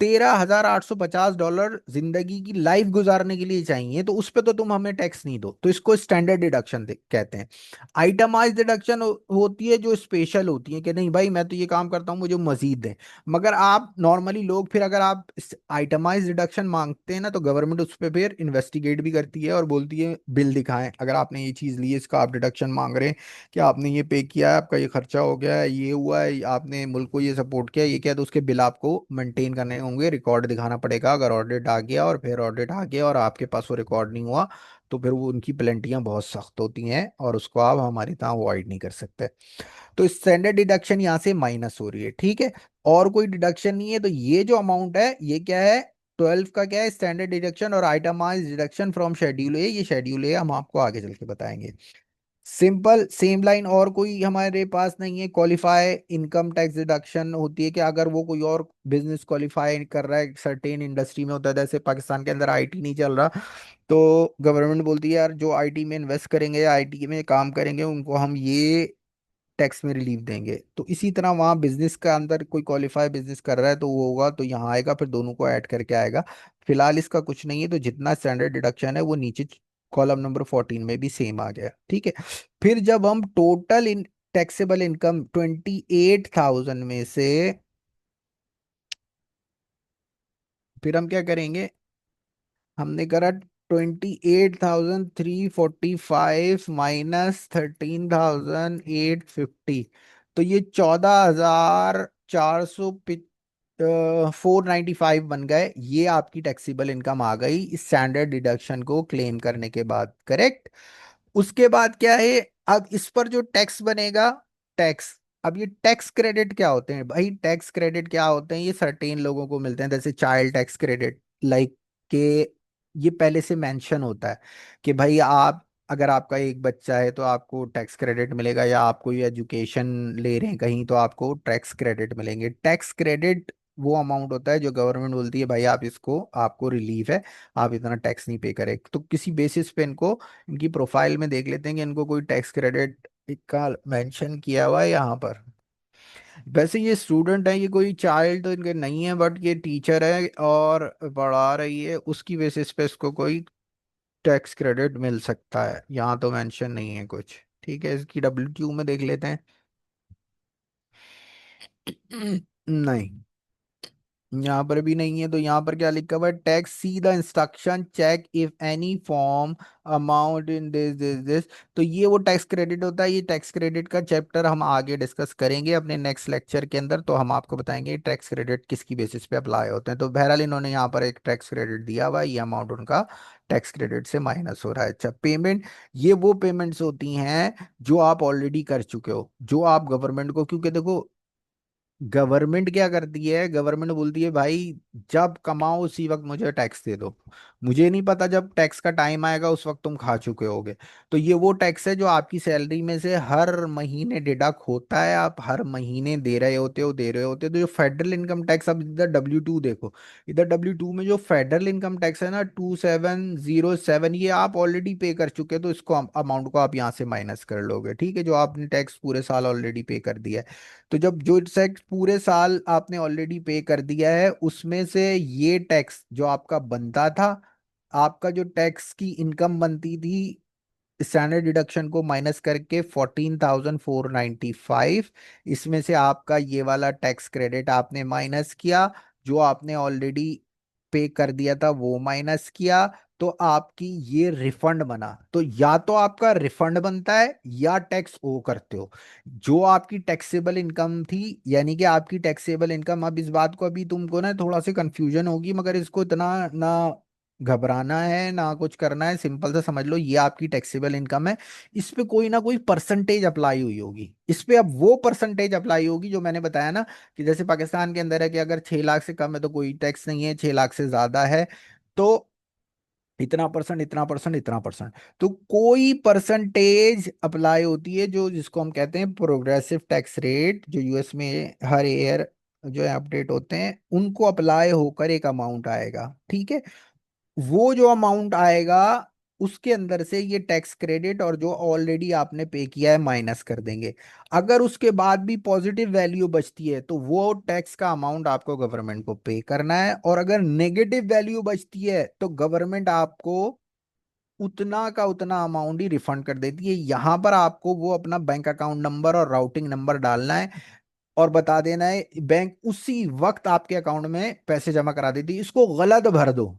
$13,850 जिंदगी की लाइफ गुजारने के लिए चाहिए, तो उस पे तो तुम हमें टैक्स नहीं दो। तो इसको स्टैंडर्ड डिडक्शन कहते हैं। आइटमाइज डिडक्शन होती है जो स्पेशल होती है कि नहीं भाई मैं तो ये काम करता हूँ, मुझे मजीद दें। मगर आप नॉर्मली लोग फिर अगर आप आइटमाइज डिडक्शन मांगते हैं ना, तो गवर्नमेंट उस पर फिर इन्वेस्टिगेट भी करती है और बोलती है बिल दिखाएं, अगर आपने ये चीज़ ली है इसका आप डिडक्शन मांग रहे हैं कि आपने ये पे किया है, आपका ये खर्चा हो गया है, ये हुआ है, आपने मुल्क को ये सपोर्ट किया, ये किया, तो उसके बिल आपको मेंटेन करने होंगे, रिकॉर्ड दिखाना पड़ेगा। अगर ऑडिट आ गया और फिर ऑडिट आ गया और आपके पास वो रिकॉर्ड नहीं हुआ, तो फिर वो उनकी पेनल्टियां बहुत सख्त होती हैं और उसको आप हमारी तरह अवॉइड नहीं कर सकते। तो स्टैंडर्ड डिडक्शन यहाँ से माइनस हो रही है, ठीक है। और कोई डिडक्शन नहीं है, तो ये जो अमाउंट है ये क्या है? 12 का क्या है? स्टैंडर्ड डिडक्शन और आइटमाइज डिडक्शन फ्रॉम शेड्यूल ए। ये शेड्यूल ए हम आपको आगे चल के बताएंगे। सिंपल सेम लाइन, और कोई हमारे पास नहीं है। क्वालिफाई इनकम टैक्स डिडक्शन होती है कि अगर वो कोई और बिजनेस क्वालिफाई कर रहा है, सर्टेन इंडस्ट्री में होता है, जैसे पाकिस्तान के अंदर आईटी नहीं चल रहा, तो गवर्नमेंट बोलती है यार जो आईटी में इन्वेस्ट करेंगे या आईटी में काम करेंगे उनको हम ये टैक्स में रिलीफ देंगे। तो इसी तरह वहाँ बिजनेस का अंदर कोई क्वालिफाई बिजनेस कर रहा है तो वो होगा, तो यहाँ आएगा, फिर दोनों को ऐड करके आएगा। फिलहाल इसका कुछ नहीं है, तो जितना स्टैंडर्ड डिडक्शन है वो नीचे कॉलम नंबर 14 में भी सेम आ गया, ठीक है। फिर जब हम टोटल इन टैक्सेबल इनकम 28,000 में से, फिर हम क्या करेंगे, हमने करा 28,345 माइनस 13,850, तो ये 14,400 495 बन गए। ये आपकी टैक्सीबल इनकम आ गई स्टैंडर्ड डिडक्शन को क्लेम करने के बाद, करेक्ट। उसके बाद क्या है, अब इस पर जो टैक्स बनेगा, टैक्स, अब ये टैक्स क्रेडिट क्या होते हैं भाई? टैक्स क्रेडिट क्या होते हैं? ये सर्टेन लोगों को मिलते हैं, जैसे चाइल्ड टैक्स क्रेडिट, लाइक के ये पहले से मेंशन होता है कि भाई आप, अगर आपका एक बच्चा है तो आपको टैक्स क्रेडिट मिलेगा, या आप कोई एजुकेशन ले रहे हैं कहीं तो आपको टैक्स क्रेडिट मिलेंगे। टैक्स क्रेडिट वो अमाउंट होता है जो गवर्नमेंट बोलती है भाई आप इसको, आपको रिलीफ है, आप इतना टैक्स नहीं पे करें। तो किसी बेसिस पे इनको, इनकी प्रोफाइल में देख लेते हैं कि इनको कोई टैक्स क्रेडिट का मेंशन किया हुआ है यहाँ पर। वैसे ये स्टूडेंट है, ये कोई चाइल्ड तो इनके नहीं है, बट ये टीचर है और पढ़ा रही है, उसकी बेसिस पे इसको कोई टैक्स क्रेडिट मिल सकता है। यहाँ तो मेंशन नहीं है कुछ, ठीक है। इसकी W2 में देख लेते हैं। नहीं, यहाँ पर भी नहीं है। तो यहाँ पर क्या लिखा हुआ है? Tax see the instruction check if any form amount in this. तो ये वो टैक्स क्रेडिट होता है। ये टैक्स क्रेडिट का चैप्टर हम आगे डिस्कस करेंगे अपने नेक्स्ट लेक्चर के अंदर, तो हम आपको बताएंगे टैक्स क्रेडिट किसकी बेसिस पे अप्लाई होते हैं। तो बहरहाल इन्होंने यहाँ पर एक टैक्स क्रेडिट दिया हुआ है, ये अमाउंट उनका टैक्स क्रेडिट से माइनस हो रहा है। अच्छा, पेमेंट, ये वो पेमेंट्स होती हैं जो आप ऑलरेडी कर चुके हो, जो आप गवर्नमेंट को, क्योंकि देखो गवर्नमेंट क्या करती है, गवर्नमेंट बोलती है भाई जब कमाओ उसी वक्त मुझे टैक्स दे दो। मुझे नहीं पता जब टैक्स का टाइम आएगा उस वक्त तुम खा चुके होगे। तो ये वो टैक्स है जो आपकी सैलरी में से हर महीने डिडक्ट होता है, आप हर महीने दे रहे होते हो। तो जो फेडरल इनकम टैक्स, अब इधर W2 देखो, इधर W2 में जो फेडरल इनकम टैक्स है ना 2707, ये आप ऑलरेडी पे कर चुके हो, तो इसको अमाउंट को आप यहाँ से माइनस कर लोगे, ठीक है, जो आपने टैक्स पूरे साल ऑलरेडी पे कर दिया है। तो जब जो टैक्स पूरे साल आपने ऑलरेडी पे कर दिया है उसमें से ये टैक्स जो आपका बनता था, आपका जो टैक्स की इनकम बनती थी स्टैंडर्ड डिडक्शन को माइनस करके 14,495, इसमें से आपका ये वाला टैक्स क्रेडिट आपने माइनस किया, जो आपने ऑलरेडी पे कर दिया था वो माइनस किया, तो आपकी ये रिफंड बना। तो या तो आपका रिफंड बनता है या टैक्स ओ करते हो। जो आपकी टैक्सेबल इनकम थी, यानी कि आपकी टैक्सेबल इनकम, अब इस बात को अभी तुमको ना थोड़ा सी कंफ्यूजन होगी, मगर इसको इतना ना घबराना है ना कुछ करना है, सिंपल से समझ लो ये आपकी टैक्सेबल इनकम है। इस पे कोई ना कोई परसेंटेज अप्लाई हुई होगी, इस पे अब वो परसेंटेज अप्लाई होगी जो मैंने बताया ना, कि जैसे पाकिस्तान के अंदर है कि अगर 6 लाख से कम है तो कोई टैक्स नहीं है, 6 लाख से ज्यादा है तो इतना परसेंट, इतना परसेंट, इतना परसेंट। तो कोई परसेंटेज अप्लाई होती है जो जिसको हम कहते हैं प्रोग्रेसिव टैक्स रेट, जो यूएस में हर ईयर जो है अपडेट होते हैं, उनको अप्लाई होकर एक अमाउंट आएगा, ठीक है। वो जो अमाउंट आएगा उसके अंदर से ये टैक्स क्रेडिट और जो ऑलरेडी आपने पे किया है माइनस कर देंगे। अगर उसके बाद भी पॉजिटिव वैल्यू बचती है तो वो टैक्स का अमाउंट आपको गवर्नमेंट को पे करना है, और अगर नेगेटिव वैल्यू बचती है तो गवर्नमेंट आपको उतना का उतना अमाउंट ही रिफंड कर देती है। यहां पर आपको वो अपना बैंक अकाउंट नंबर और राउटिंग नंबर डालना है और बता देना है, बैंक उसी वक्त आपके अकाउंट में पैसे जमा करा देती है। इसको गलत भर दो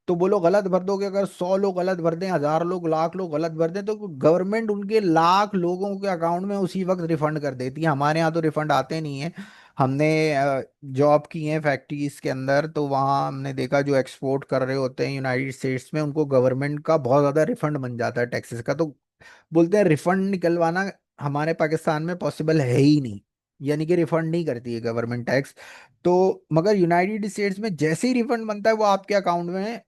तो बोलो गलत भर दोगे, अगर 100 लोग गलत भर दें, 1000 लोग, लाख लोग गलत भर दें, तो गवर्नमेंट उनके लाख लोगों के अकाउंट में उसी वक्त रिफंड कर देती है। हमारे यहाँ तो रिफंड आते नहीं है। हमने जॉब की है फैक्ट्रीज के अंदर, तो वहाँ हमने देखा जो एक्सपोर्ट कर रहे होते हैं यूनाइटेड स्टेट्स में, उनको गवर्नमेंट का बहुत ज़्यादा रिफंड बन जाता है टैक्सेस का। तो बोलते हैं रिफंड निकलवाना हमारे पाकिस्तान में पॉसिबल है ही नहीं, यानी कि रिफंड नहीं करती है गवर्नमेंट टैक्स। तो मगर यूनाइटेड स्टेट्स में जैसे ही रिफंड बनता है वो आपके अकाउंट में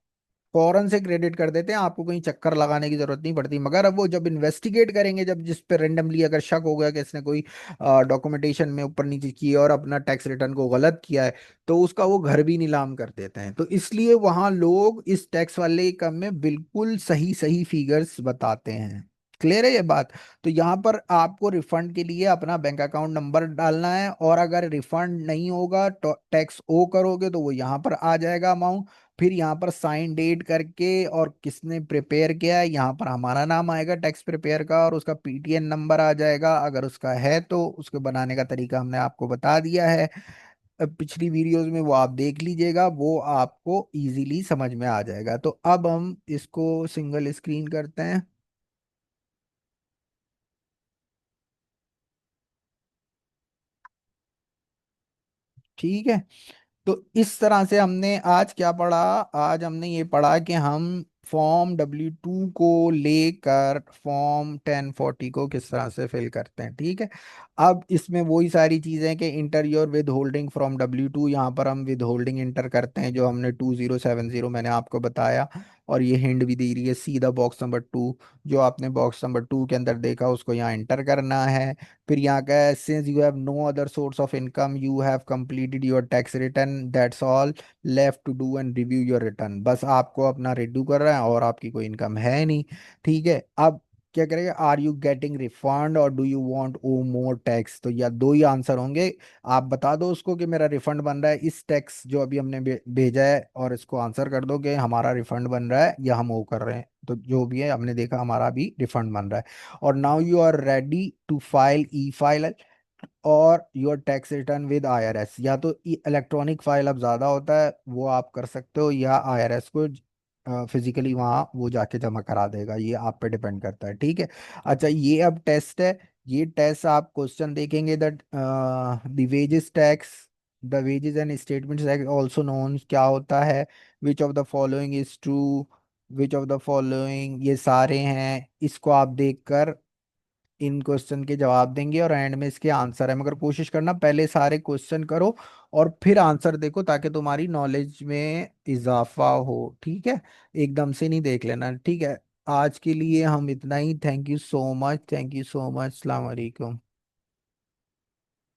फौरन से क्रेडिट कर देते हैं, आपको कहीं चक्कर लगाने की जरूरत नहीं पड़ती। मगर अब वो जब इन्वेस्टिगेट करेंगे, जब जिस पे रेंडमली अगर शक हो गया कि इसने कोई डॉक्यूमेंटेशन में ऊपर नीचे की है और अपना टैक्स रिटर्न को गलत किया है, तो उसका वो घर भी नीलाम कर देते हैं। तो इसलिए वहां लोग इस टैक्स वाले कम में बिल्कुल सही सही फिगर्स बताते हैं। क्लियर है ये बात? तो यहाँ पर आपको रिफंड के लिए अपना बैंक अकाउंट नंबर डालना है, और अगर रिफंड नहीं होगा तो टैक्स ओ करोगे तो वो यहाँ पर आ जाएगा अमाउंट। फिर यहाँ पर साइन डेट करके और किसने प्रिपेयर किया है, यहाँ पर हमारा नाम आएगा टैक्स प्रिपेयर का, और उसका PTN नंबर आ जाएगा, अगर उसका है तो उसके बनाने का तरीका हमने आपको बता दिया है। अब पिछली वीडियोस में वो आप देख लीजिएगा, वो आपको इजीली समझ में आ जाएगा। तो अब हम इसको सिंगल स्क्रीन करते हैं, ठीक है। तो इस तरह से हमने आज क्या पढ़ा, आज हमने ये पढ़ा कि हम फॉर्म W2 को लेकर फॉर्म 1040 को किस तरह से फिल करते हैं, ठीक है। अब इसमें वही सारी चीजें कि inter your with holding from W2, यहाँ पर हम विद होल्डिंग इंटर करते हैं जो हमने 2070 मैंने आपको बताया, और ये हिंट भी दी रही है, सीधा बॉक्स नंबर 2 जो आपने बॉक्स नंबर 2 के अंदर देखा उसको यहाँ इंटर करना है। फिर यहाँ का है since you have no other source of income you have completed your tax return that's all left to do and review your return, बस आपको अपना रिड्यू कर रहा है और आपकी कोई इनकम है नहीं, ठीक है। अब क्या करेगा, आर यू गेटिंग रिफंड और do you want owe more tax, तो या दो ही आंसर होंगे। आप बता दो उसको कि मेरा रिफंड बन रहा है इस टैक्स जो अभी हमने भेजा है, और इसको आंसर कर दो कि हमारा रिफंड बन रहा है या हम वो कर रहे हैं, तो जो भी है हमने देखा हमारा भी रिफंड बन रहा है। और now you are ready to file e file और your tax return with IRS, या तो इलेक्ट्रॉनिक फाइल अब ज़्यादा होता है वो आप कर सकते हो, या IRS को फिजिकली वहाँ वो जाके जमा करा देगा, ये आप पे डिपेंड करता है, ठीक है। अच्छा, ये अब टेस्ट है, ये टेस्ट आप क्वेश्चन देखेंगे that the wages tax, the wages and statements tax also known क्या होता है, which of the following is true, which of the following, ये सारे हैं, इसको आप देखकर इन क्वेश्चन के जवाब देंगे और एंड में इसके आंसर है, मगर कोशिश करना पहले सारे क्वेश्चन करो और फिर आंसर देखो, ताकि तुम्हारी नॉलेज में इजाफा हो। ठीक है, एकदम से नहीं देख लेना। ठीक है, आज के लिए हम इतना ही। Thank you so much, thank you so much. अस्सलाम वालेकुम।